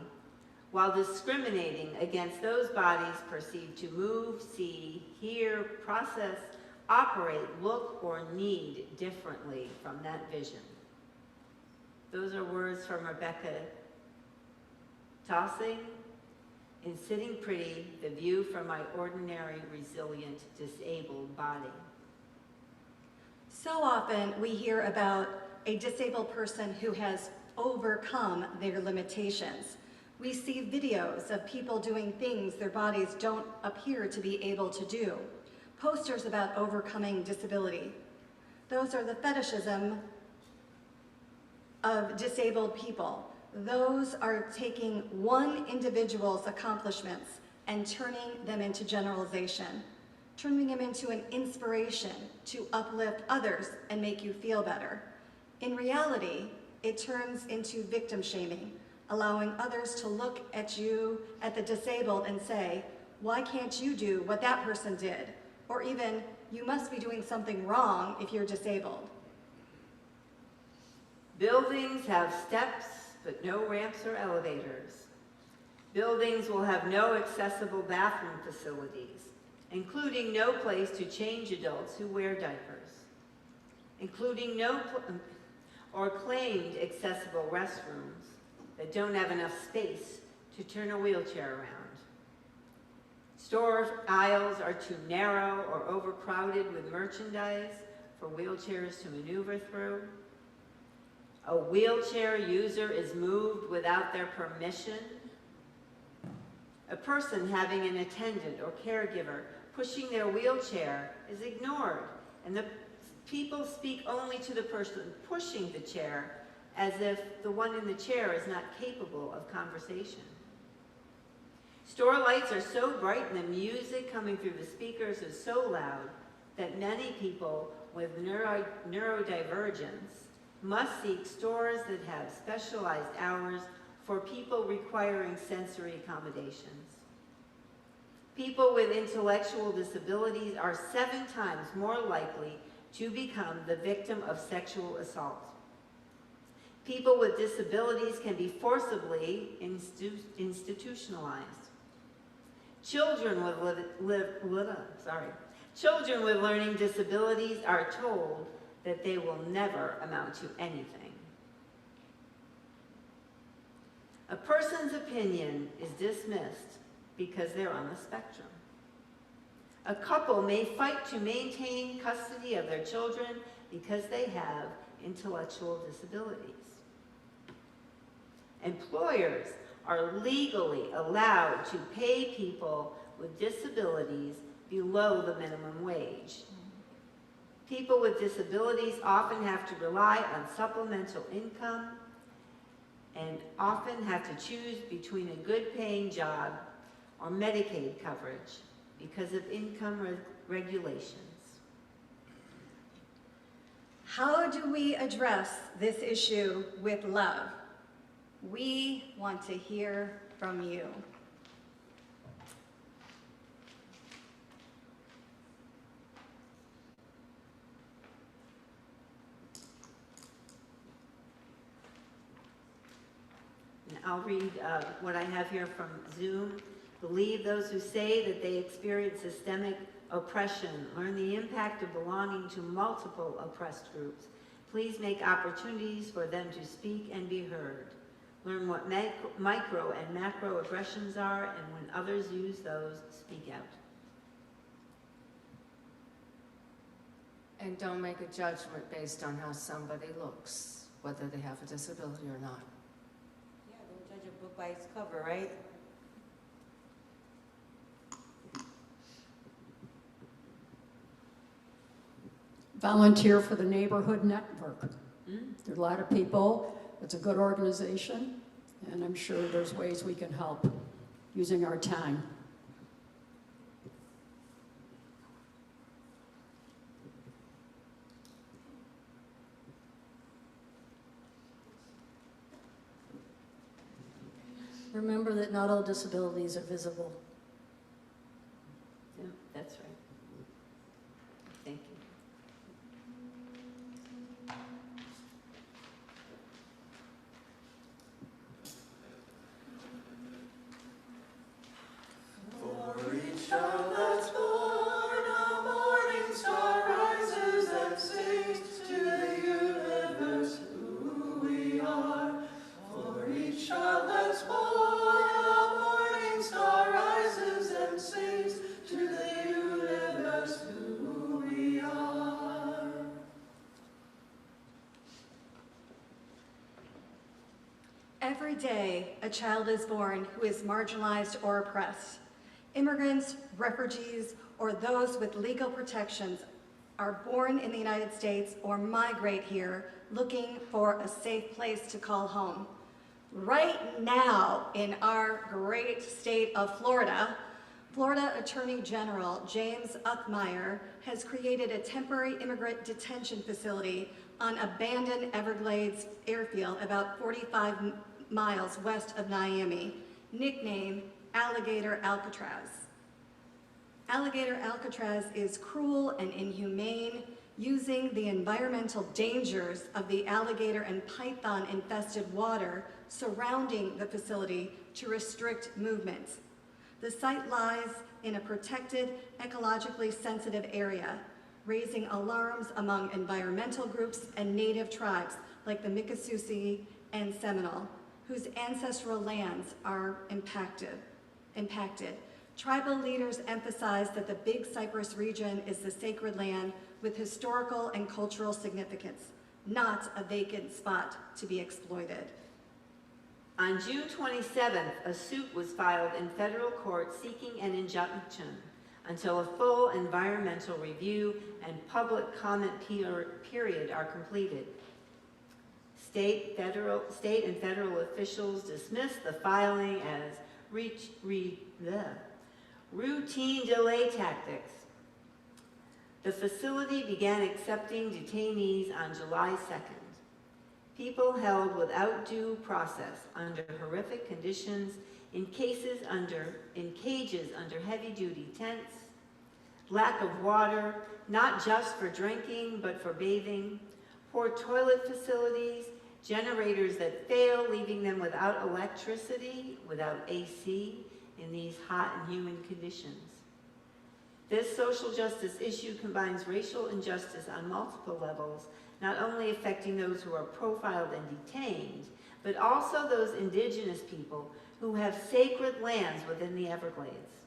while discriminating against those bodies perceived to move, see, hear, process, operate, look, or need differently from that vision. Those are words from Rebecca Tossing in Sitting Pretty, The View from My Ordinary, Resilient, Disabled Body. So often we hear about a disabled person who has overcome their limitations. We see videos of people doing things their bodies don't appear to be able to do. Posters about overcoming disability. Those are the fetishism of disabled people. Those are taking one individual's accomplishments and turning them into generalization, turning them into an inspiration to uplift others and make you feel better. In reality, it turns into victim shaming, allowing others to look at you, at the disabled, and say, why can't you do what that person did? Or even, you must be doing something wrong if you're disabled. Buildings have steps, but no ramps or elevators. Buildings will have no accessible bathroom facilities, including no place to change adults who wear diapers, including no or claimed accessible restrooms that don't have enough space to turn a wheelchair around. Store aisles are too narrow or overcrowded with merchandise for wheelchairs to maneuver through. A wheelchair user is moved without their permission. A person having an attendant or caregiver pushing their wheelchair is ignored, and the people speak only to the person pushing the chair as if the one in the chair is not capable of conversation. Store lights are so bright and the music coming through the speakers is so loud that many people with neurodivergence must seek stores that have specialized hours for people requiring sensory accommodations. People with intellectual disabilities are 7 times more likely to become the victim of sexual assault. People with disabilities can be forcibly institutionalized. Children with learning disabilities are told that they will never amount to anything. A person's opinion is dismissed because they're on the spectrum. A couple may fight to maintain custody of their children because they have intellectual disabilities. Employers are legally allowed to pay people with disabilities below the minimum wage. People with disabilities often have to rely on supplemental income and often have to choose between a good-paying job or Medicaid coverage because of income regulations. How do we address this issue with love? We want to hear from you. I'll read what I have here from Zoom. Believe those who say that they experience systemic oppression, learn the impact of belonging to multiple oppressed groups. Please make opportunities for them to speak and be heard. Learn what micro and macro aggressions are, and when others use those, speak out. And don't make a judgment based on how somebody looks, whether they have a disability or not. Yeah, don't judge a book by its cover, right? Volunteer for the Neighborhood Network. There are a lot of people. It's a good organization, and I'm sure there's ways we can help using our time. remember that not all disabilities are visible. Yeah, that's right. Thank you. For each child that's born, a morning star rises and sings to the universe who we are. For each child that's born, a morning star rises and sings to the universe who we are. Every day, a child is born who is marginalized or oppressed. Immigrants, refugees, or those with legal protections are born in the United States or migrate here looking for a safe place to call home. Right now, in our great state of Florida, Florida Attorney General James Uckmeyer has created a temporary immigrant detention facility on abandoned Everglades airfield about 45 miles west of Miami, nicknamed Alligator Alcatraz. Alligator Alcatraz is cruel and inhumane, using the environmental dangers of the alligator and python-infested water surrounding the facility to restrict movement. The site lies in a protected, ecologically sensitive area, raising alarms among environmental groups and native tribes like the Miccosukee and Seminole, whose ancestral lands are impacted. Tribal leaders emphasize that the Big Cypress region is the sacred land with historical and cultural significance, not a vacant spot to be exploited. On June 27th, a suit was filed in federal court seeking an injunction until a full environmental review and public comment period are completed. State and federal officials dismissed the filing as routine delay tactics. The facility began accepting detainees on July 2nd. People held without due process under horrific conditions in cages under heavy-duty tents, lack of water, not just for drinking, but for bathing, poor toilet facilities, generators that fail, leaving them without electricity, without AC, in these hot and humid conditions. This social justice issue combines racial injustice on multiple levels, not only affecting those who are profiled and detained, but also those indigenous people who have sacred lands within the Everglades.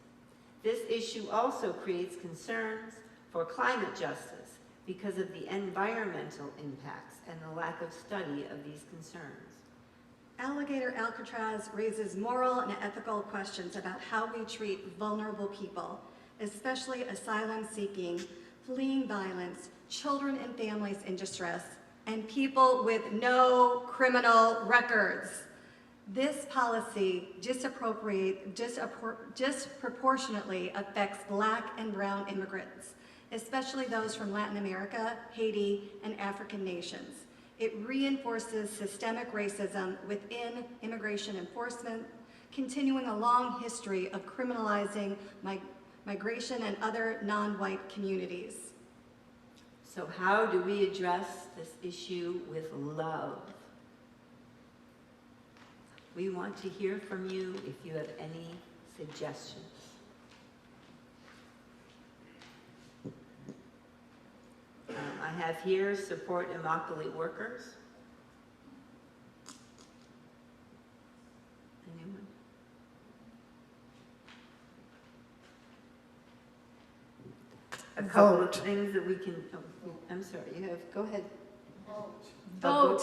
This issue also creates concerns for climate justice because of the environmental impacts and the lack of study of these concerns. Alligator Alcatraz raises moral and ethical questions about how we treat vulnerable people, especially asylum-seeking, fleeing violence, children and families in distress, and people with no criminal records. This policy disproportionately affects Black and brown immigrants, especially those from Latin America, Haiti, and African nations. It reinforces systemic racism within immigration enforcement, continuing a long history of criminalizing migration and other non-white communities. So how do we address this issue with love? We want to hear from you if you have any suggestions. I have here support immokalee workers. Anyone? A couple of things that we can, oh, I'm sorry, you have, go ahead. Vote.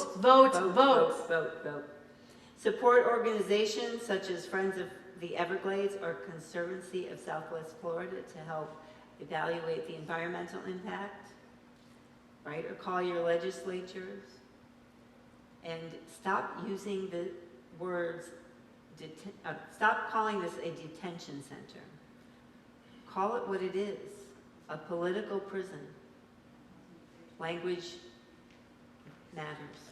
Support organizations such as Friends of the Everglades or Conservancy of Southwest Florida to help evaluate the environmental impact, right? Or call your legislatures. And stop using the words, stop calling this a detention center. Call it what it is, a political prison. Language matters.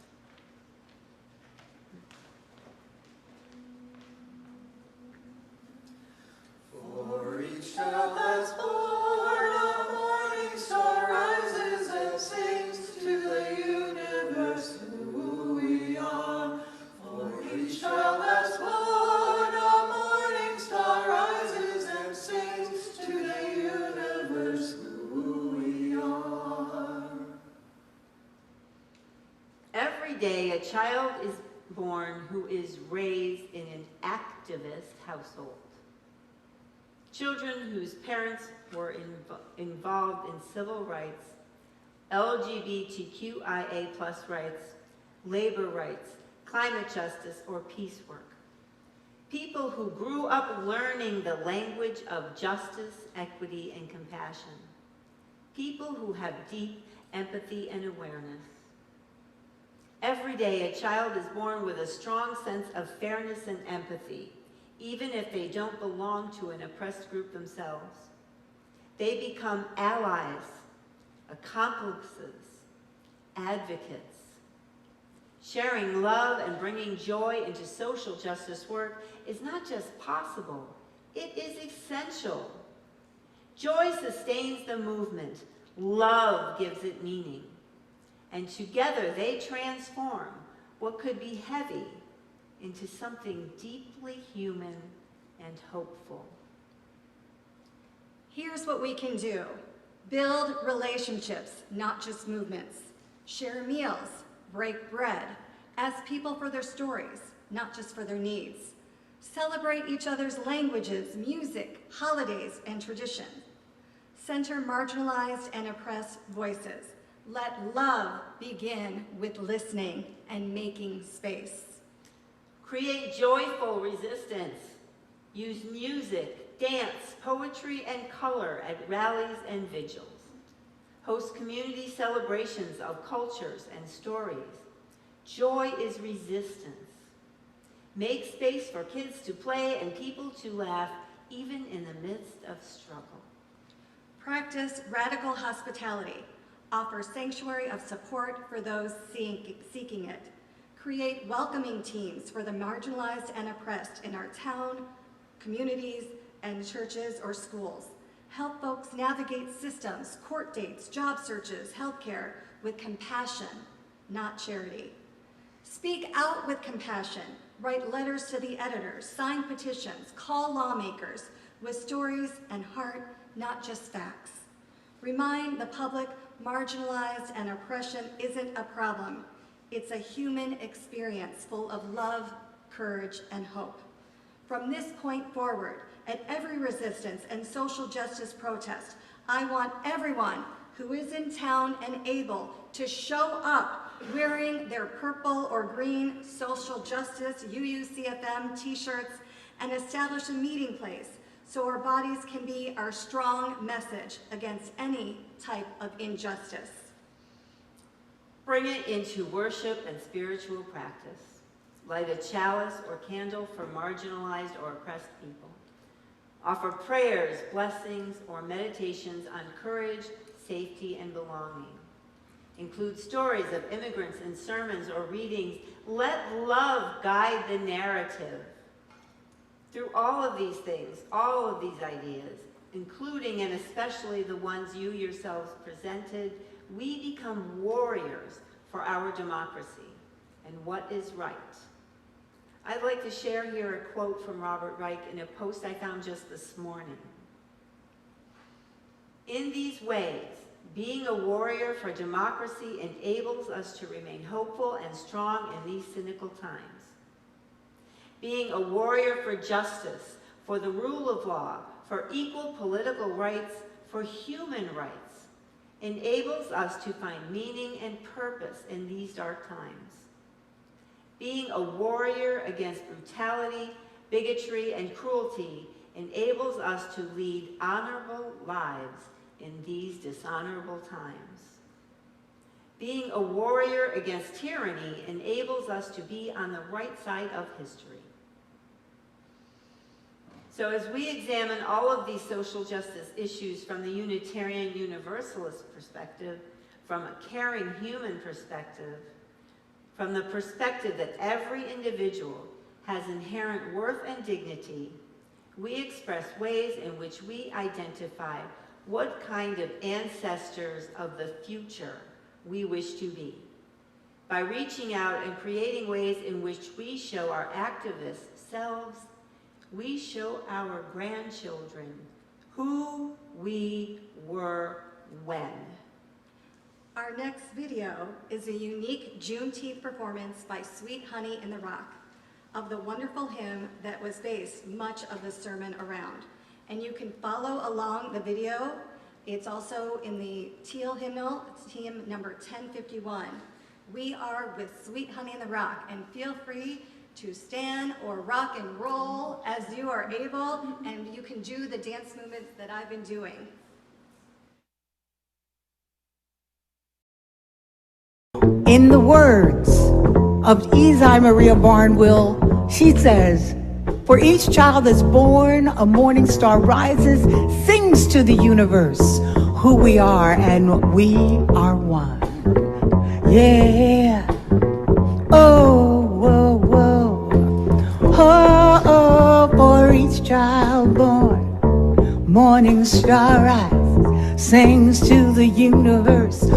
day, a child is born who is raised in an activist household. Children whose parents were involved in civil rights, LGBTQIA+ rights, labor rights, climate justice, or peace work. People who grew up learning the language of justice, equity, and compassion. People who have deep empathy and awareness. Every day, a child is born with a strong sense of fairness and empathy, even if they don't belong to an oppressed group themselves. They become allies, accomplices, advocates. Sharing love and bringing joy into social justice work is not just possible, it is essential. Joy sustains the movement. Love gives it meaning. And together they transform what could be heavy into something deeply human and hopeful. Here's what we can do. Build relationships, not just movements. Share meals, break bread, ask people for their stories, not just for their needs. Celebrate each other's languages, music, holidays, and traditions. Center marginalized and oppressed voices. Let love begin with listening and making space. Create joyful resistance. Use music, dance, poetry, and color at rallies and vigils. Host community celebrations of cultures and stories. Joy is resistance. Make space for kids to play and people to laugh, even in the midst of struggle. Practice radical hospitality. Offer sanctuary of support for those seeking it. Create welcoming teams for the marginalized and oppressed in our town, communities, and churches or schools. Help folks navigate systems, court dates, job searches, healthcare with compassion, not charity. Speak out with compassion. Write letters to the editors, sign petitions, call lawmakers with stories and heart, not just facts. Remind the public marginalized and oppression isn't a problem. It's a human experience full of love, courage, and hope. From this point forward, at every resistance and social justice protest, I want everyone who is in town and able to show up wearing their purple or green social justice UUCFM t-shirts and establish a meeting place so our bodies can be our strong message against any type of injustice. Bring it into worship and spiritual practice. Light a chalice or candle for marginalized or oppressed people. Offer prayers, blessings, or meditations on courage, safety, and belonging. Include stories of immigrants in sermons or readings. Let love guide the narrative. Through all of these things, all of these ideas, including and especially the ones you yourselves presented, we become warriors for our democracy and what is right. I'd like to share here a quote from Robert Reich in a post I found just this morning. In these ways, being a warrior for democracy enables us to remain hopeful and strong in these cynical times. Being a warrior for justice, for the rule of law, for equal political rights, for human rights, enables us to find meaning and purpose in these dark times. Being a warrior against brutality, bigotry, and cruelty enables us to lead honorable lives in these dishonorable times. Being a warrior against tyranny enables us to be on the right side of history. So as we examine all of these social justice issues from the Unitarian Universalist perspective, from a caring human perspective, from the perspective that every individual has inherent worth and dignity, we express ways in which we identify what kind of ancestors of the future we wish to be. By reaching out and creating ways in which we show our activist selves, we show our grandchildren who we were when. Our next video is a unique Juneteenth performance by Sweet Honey in the Rock of the wonderful hymn that was based much of the sermon around. And you can follow along the video. It's also in the teal hymnal. It's hymn number 1051. We are with Sweet Honey in the Rock, and feel free to stand or rock and roll as you are able, and you can do the dance movements that I've been doing. In the words of Ezai Maria Barnwell, she says, "For each child that's born, a morning star rises, sings to the universe who we are, and we are one." Yeah. Oh, whoa, whoa. Oh, oh, for each child born, morning star rises, sings to the universe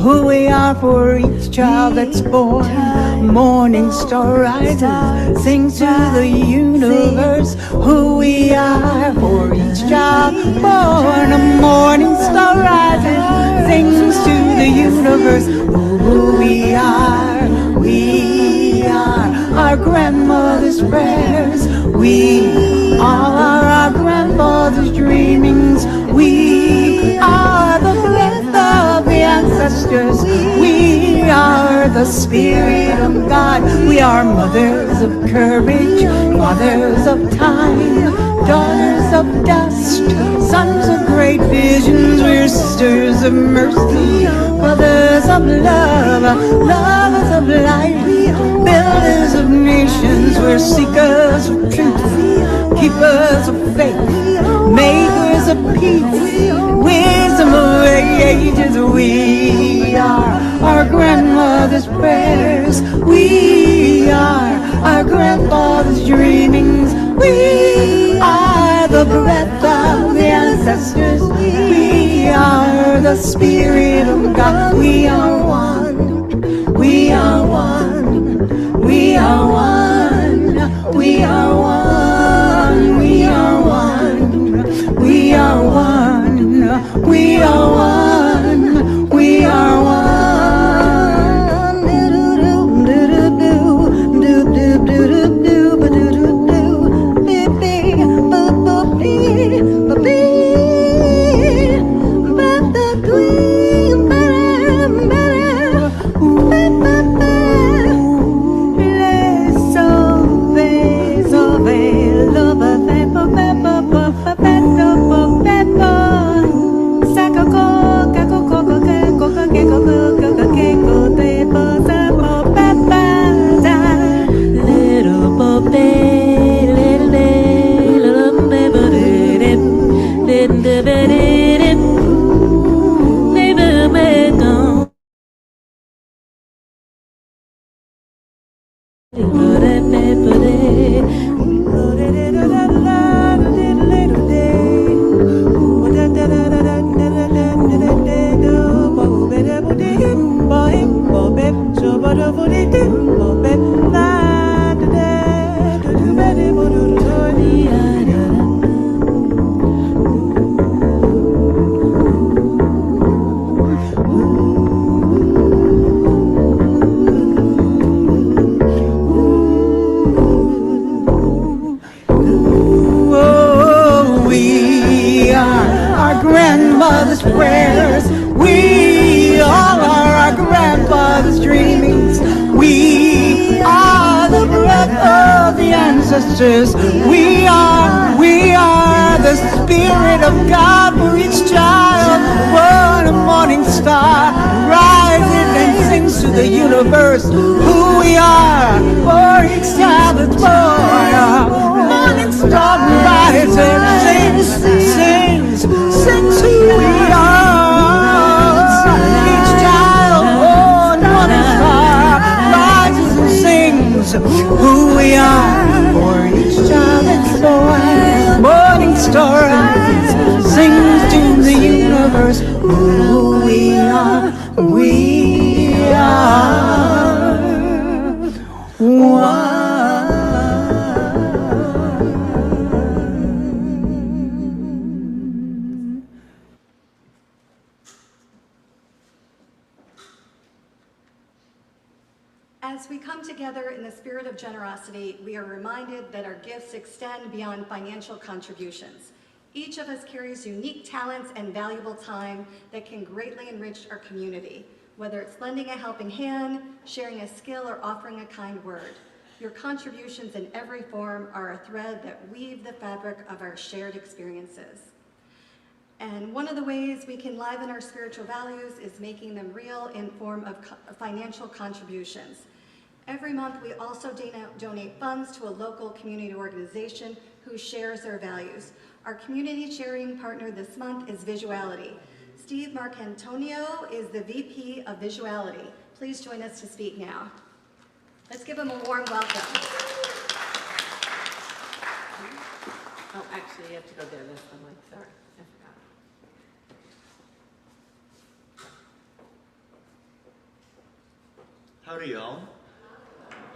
who we are. For each child that's born, morning star rises, sings to the universe who we are. For each child born, a morning star rises, sings to the universe who we are. We are our grandmother's prayers. We are our grandfather's dreamings. We are the breath of the ancestors. We are the Spirit of God. We are mothers of courage, mothers of time, daughters of dust, sons of great visions. We're sisters of mercy, brothers of love, lovers of life, builders of nations. We're seekers of truth, keepers of faith, makers of peace, wisdom of ages. We are our grandmother's prayers. We are our grandfather's dreamings. We are the breath of the ancestors. We are the Spirit of God. We are one. We are one. We are one. We are one. We are one. We are one. We are one. We are one. grandmother's prayers. We all are our grandfather's dreamings. We are the breath of the ancestors. We are the Spirit of God for each child. What a morning star rises and sings to the universe who we are. For each child that's born, a morning star rises and sings who we are. Each child born, morning star rises and sings who we are. For each child that's born, morning star rises, sings to the universe who we are. We are one. As we come together in the spirit of generosity, we are reminded that our gifts extend beyond financial contributions. Each of us carries unique talents and valuable time that can greatly enrich our community, whether it's lending a helping hand, sharing a skill, or offering a kind word. Your contributions in every form are a thread that weave the fabric of our shared experiences. And one of the ways we can liven our spiritual values is making them real in form of financial contributions. Every month, we also donate funds to a local community organization who shares their values. Our community sharing partner this month is Visuality. Steve Marcantonio is the VP of Visuality. Please join us to speak now. Let's give him a warm welcome. Oh, actually, you have to go there, Lesley. Sorry, I forgot. Howdy, y'all.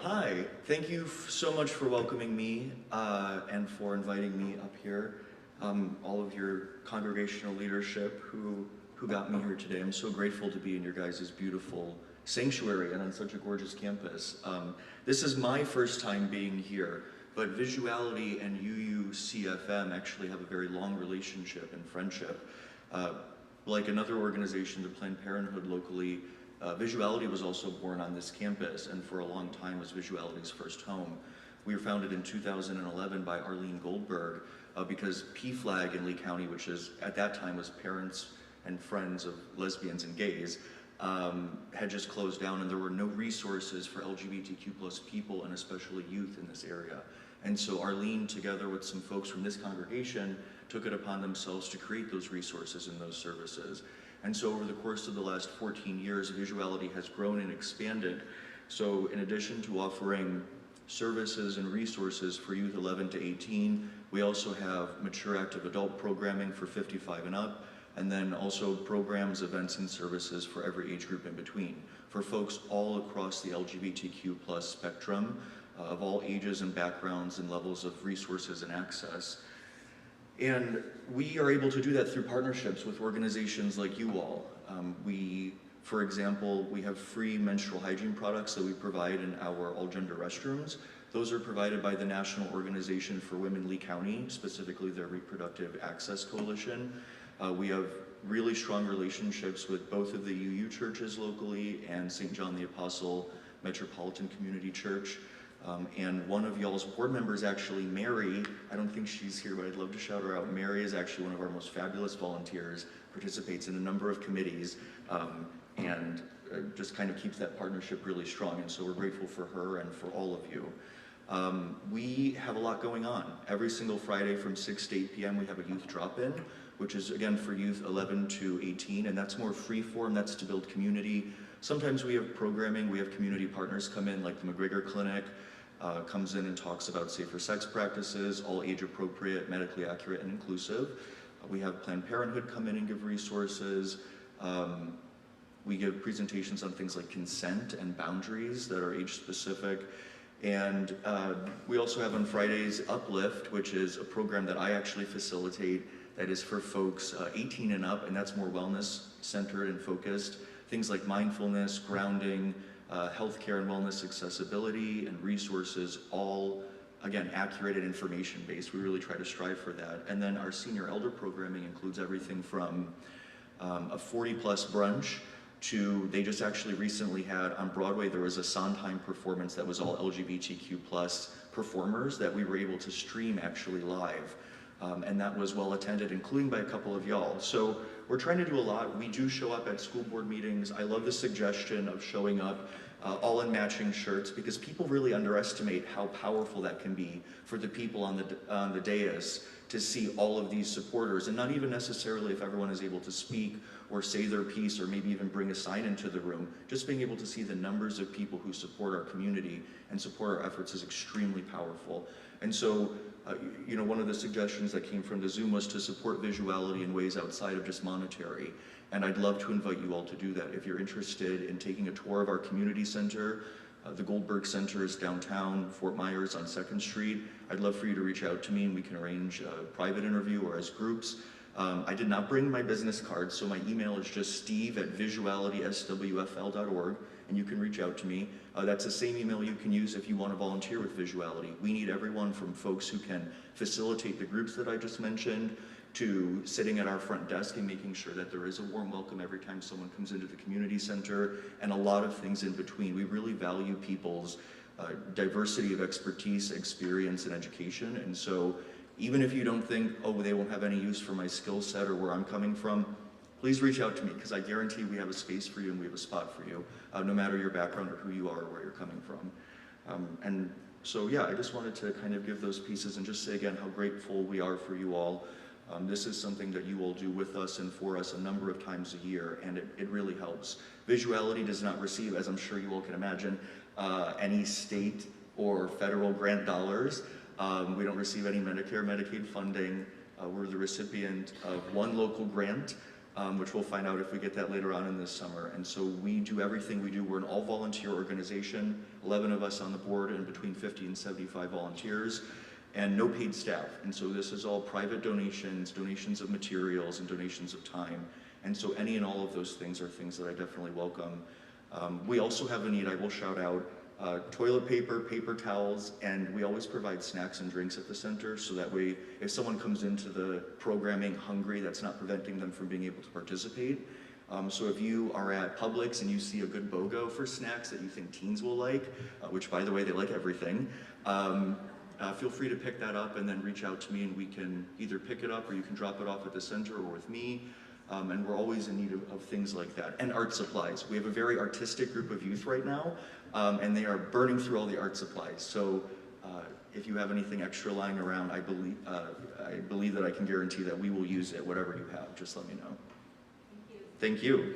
Hi, thank you so much for welcoming me and for inviting me up here. All of your congregational leadership who got me here today. I'm so grateful to be in your guys' beautiful sanctuary and on such a gorgeous campus. This is my first time being here, but Visuality and UUCFM actually have a very long relationship and friendship. Like another organization, the Planned Parenthood locally, Visuality was also born on this campus and for a long time was Visuality's first home. We were founded in 2011 by Arlene Goldberg because PFLAG in Lee County, which is at that time was Parents and Friends of Lesbians and Gays, had just closed down and there were no resources for LGBTQ+ people and especially youth in this area. And so Arlene, together with some folks from this congregation, took it upon themselves to create those resources and those services. And so over the course of the last 14 years, Visuality has grown and expanded. So in addition to offering services and resources for youth 11 to 18, we also have mature active adult programming for 55 and up, and then also programs, events, and services for every age group in between, for folks all across the LGBTQ+ spectrum, of all ages and backgrounds and levels of resources and access. And we are able to do that through partnerships with organizations like you all. For example, we have free menstrual hygiene products that we provide in our all-gender restrooms. Those are provided by the National Organization for Women Lee County, specifically their Reproductive Access Coalition. We have really strong relationships with both of the UU churches locally and St. John the Apostle Metropolitan Community Church. And one of y'all's board members, actually, Mary, I don't think she's here, but I'd love to shout her out. Mary is actually one of our most fabulous volunteers, participates in a number of committees, and just kind of keeps that partnership really strong. And so we're grateful for her and for all of you. We have a lot going on. Every single Friday from 6 to 8 p.m. we have a youth drop-in, which is again for youth 11 to 18, and that's more free form, that's to build community. Sometimes we have programming, we have community partners come in, like the McGregor Clinic, comes in and talks about safer sex practices, all age appropriate, medically accurate, and inclusive. We have Planned Parenthood come in and give resources. We give presentations on things like consent and boundaries that are age specific. And we also have on Fridays Uplift, which is a program that I actually facilitate that is for folks 18 and up, and that's more wellness centered and focused. Things like mindfulness, grounding, healthcare and wellness accessibility, and resources, all, again, accurate and information-based. We really try to strive for that. And then our senior elder programming includes everything from a 40-plus brunch to, they just actually recently had on Broadway, there was a Sondheim performance that was all LGBTQ+ performers that we were able to stream actually live. And that was well attended, including by a couple of y'all. So we're trying to do a lot. We do show up at school board meetings. I love the suggestion of showing up all in matching shirts, because people really underestimate how powerful that can be for the people on the dais to see all of these supporters, and not even necessarily if everyone is able to speak or say their piece or maybe even bring a sign into the room. Just being able to see the numbers of people who support our community and support our efforts is extremely powerful. And so, you know, one of the suggestions that came from the Zoom was to support Visuality in ways outside of just monetary. And I'd love to invite you all to do that. If you're interested in taking a tour of our community center, the Goldberg Center is downtown, Fort Myers on 2nd Street. I'd love for you to reach out to me and we can arrange a private interview or as groups. I did not bring my business card, so my email is just steve@visualityswfl.org, and you can reach out to me. That's the same email you can use if you want to volunteer with Visuality. We need everyone from folks who can facilitate the groups that I just mentioned, to sitting at our front desk and making sure that there is a warm welcome every time someone comes into the community center, and a lot of things in between. We really value people's diversity of expertise, experience, and education, and so even if you don't think, oh, they won't have any use for my skill set or where I'm coming from, please reach out to me, because I guarantee we have a space for you and we have a spot for you, no matter your background or who you are or where you're coming from. And so, yeah, I just wanted to kind of give those pieces and just say again how grateful we are for you all. This is something that you all do with us and for us a number of times a year, and it really helps. Visuality does not receive, as I'm sure you all can imagine, any state or federal grant dollars. We don't receive any Medicare, Medicaid funding. We're the recipient of one local grant, which we'll find out if we get that later on in this summer. And so we do everything we do. We're an all-volunteer organization, 11 of us on the board and between 50 and 75 volunteers, and no paid staff. And so this is all private donations, donations of materials, and donations of time. And so any and all of those things are things that I definitely welcome. We also have a need, I will shout out, toilet paper, paper towels, and we always provide snacks and drinks at the center, so that way if someone comes into the programming hungry, that's not preventing them from being able to participate. So if you are at Publix and you see a good BOGO for snacks that you think teens will like, which by the way, they like everything, feel free to pick that up and then reach out to me, and we can either pick it up or you can drop it off at the center or with me. And we're always in need of things like that. And art supplies. We have a very artistic group of youth right now, and they are burning through all the art supplies. So if you have anything extra lying around, I believe that I can guarantee that we will use it, whatever you have. Just let me know. Thank you. Thank you.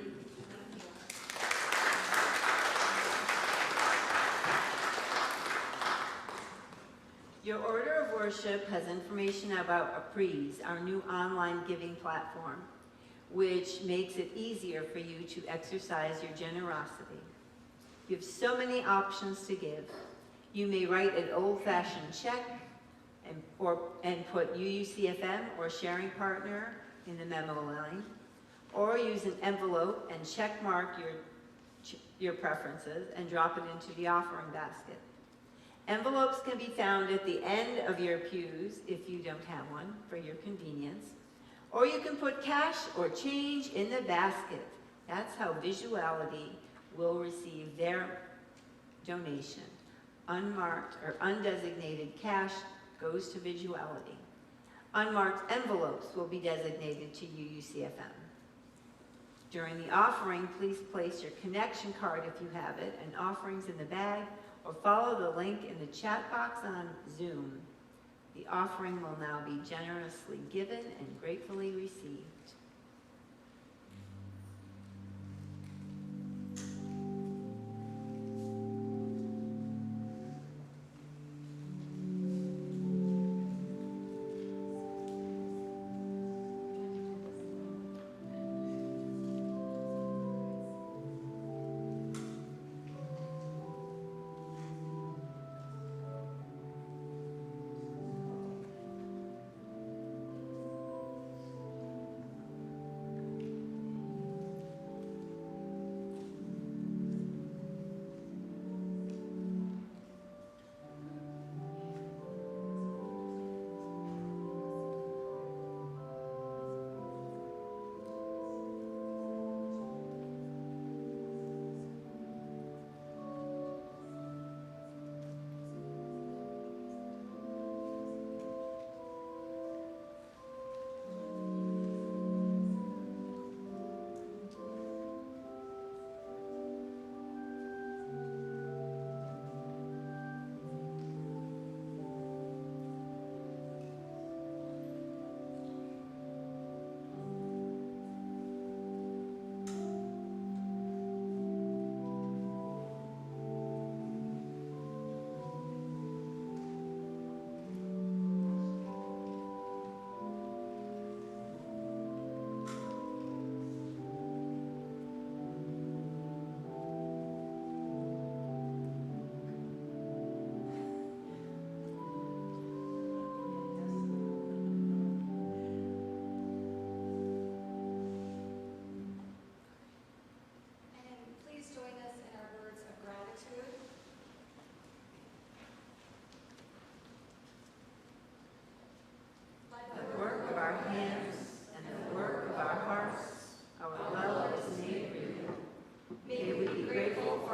Your order of worship has information about Aprise, our new online giving platform, which makes it easier for you to exercise your generosity. You have so many options to give. You may write an old-fashioned check and put UUCFM or sharing partner in the memo line, or use an envelope and check mark your preferences and drop it into the offering basket. Envelopes can be found at the end of your pews if you don't have one, for your convenience. Or you can put cash or change in the basket. That's how Visuality will receive their donation. Unmarked or undesignated cash goes to Visuality. Unmarked envelopes will be designated to UUCFM. During the offering, please place your connection card if you have it, and offerings in the bag, or follow the link in the chat box on Zoom. The offering will now be generously given and gratefully received.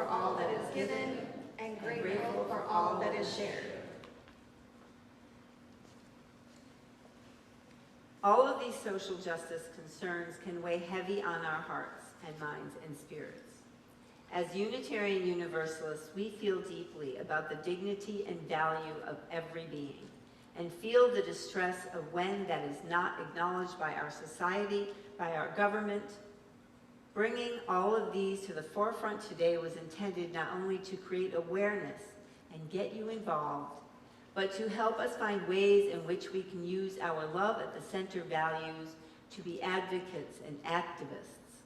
for all that is given and grateful for all that is shared. All of these social justice concerns can weigh heavy on our hearts and minds and spirits. As Unitarian Universalists, we feel deeply about the dignity and value of every being, and feel the distress of when that is not acknowledged by our society, by our government. Bringing all of these to the forefront today was intended not only to create awareness and get you involved, but to help us find ways in which we can use our love at the center values to be advocates and activists.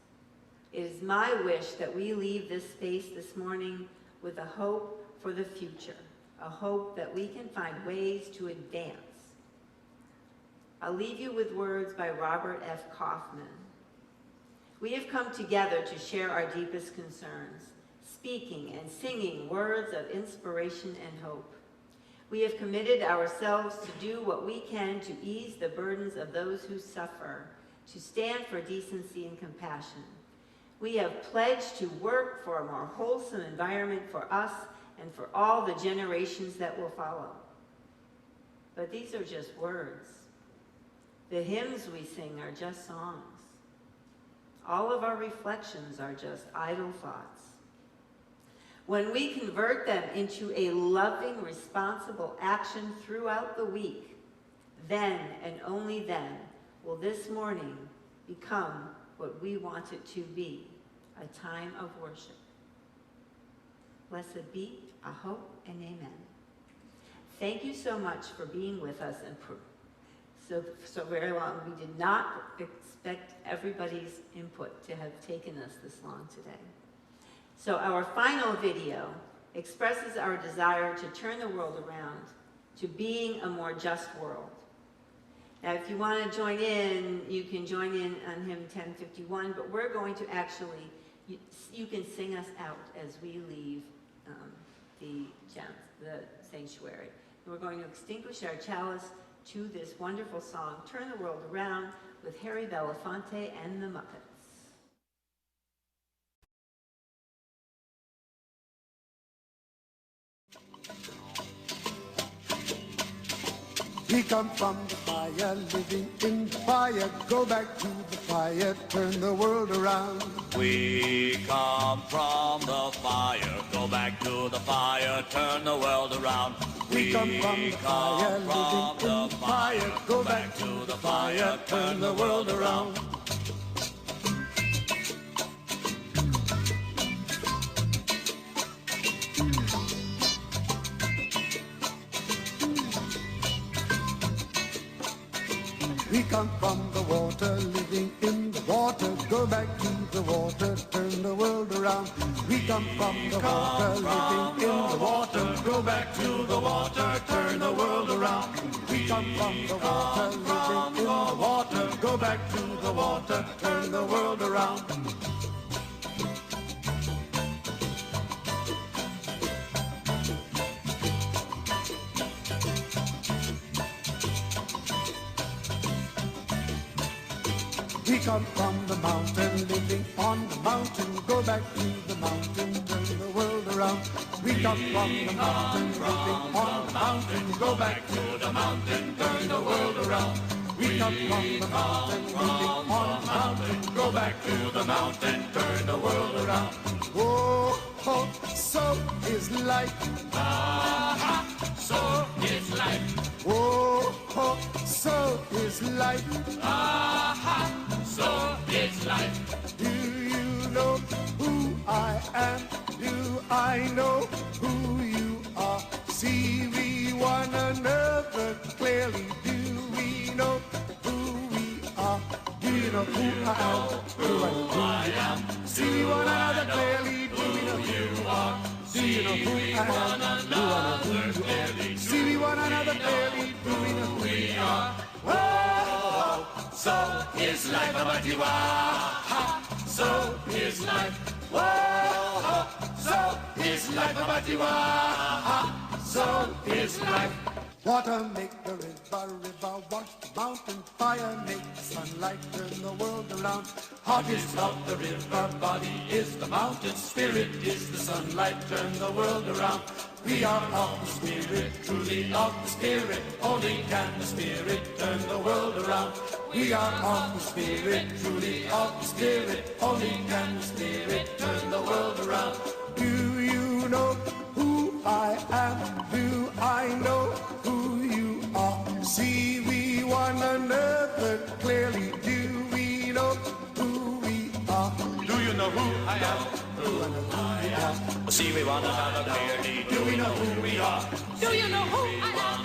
It is my wish that we leave this space this morning with a hope for the future, a hope that we can find ways to advance. I'll leave you with words by Robert F. Kaufman. We have come together to share our deepest concerns, speaking and singing words of inspiration and hope. We have committed ourselves to do what we can to ease the burdens of those who suffer, to stand for decency and compassion. We have pledged to work for a more wholesome environment for us and for all the generations that will follow. But these are just words. The hymns we sing are just songs. All of our reflections are just idle thoughts. When we convert them into a loving, responsible action throughout the week, then and only then will this morning become what we want it to be, a time of worship. Blessed be, I hope, and amen. Thank you so much for being with us and for so very long. We did not expect everybody's input to have taken us this long today. So our final video expresses our desire to turn the world around to being a more just world. Now, if you want to join in, you can join in on hymn 1051, but we're going to actually, you can sing us out as we leave the sanctuary. And we're going to extinguish our chalice to this wonderful song, Turn the World Around, with Harry Belafonte and the Muppets. We come from the fire, living in the fire, go back to the fire, turn the world around. We come from the fire, go back to the fire, turn the world around. We come from the fire, living in the fire, go back to the fire, turn the world around. We come from the water, living in the water, go back to the water, turn the world around. We come from the water, living in the water, go back to the water, turn the world around. We come from the water, living in the water, go back to the water, turn the world around. We come from the mountain, living on the mountain, go back to the mountain, turn the world around. We come from the mountain, living on the mountain, go back to the mountain, turn the world around. We come from the mountain, living on the mountain, go back to the mountain, turn the world around. Whoa, oh, so is life. Ah-ha, so is life. Whoa, oh, so is life. Ah-ha, so is life. Do you know who I am? Do I know who you are? See we one another clearly. Do we know who we are? Do you know who I am? Who I am? See we one another clearly. Do we know who you are? Do you know who I am? Do I know who you are? See we one another clearly. Do we know who we are? Whoa, so is life, Abatiwa. So is life. Whoa, so is life, Abatiwa. So is life. Water make the river wash the mountain. Fire make the sunlight turn the world around. Heart is of the river, body is the mountain. Spirit is the sunlight, turn the world around. We are of the Spirit, truly of the Spirit. Only can the Spirit turn the world around. We are of the Spirit, truly of the Spirit. Only can the Spirit turn the world around. Do you know who I am? Do I know who you are? See we one another clearly. Do we know who we are? Do you know who I am? Who I am? See, we want another clearly. Do we know who we are? Do you know who I am?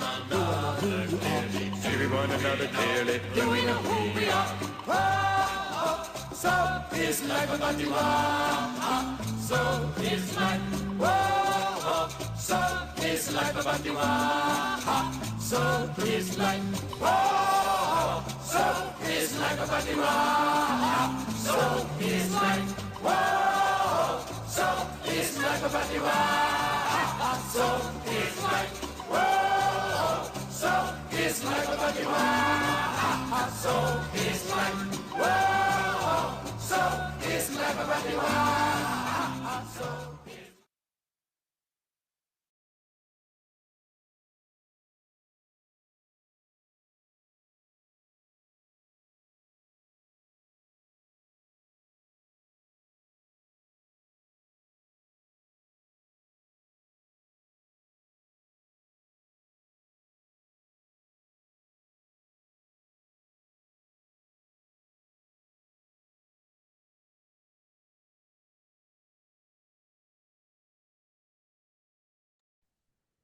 See, we want another clearly. Do we know who we are? Oh, so is life about you are. So is life. Oh, so is life about you are. So is life. Oh, so is life about you are. So is life. Oh, so is life about you are. So is life. Oh, so is life about you are. So is life. Whoa, so is life about you are.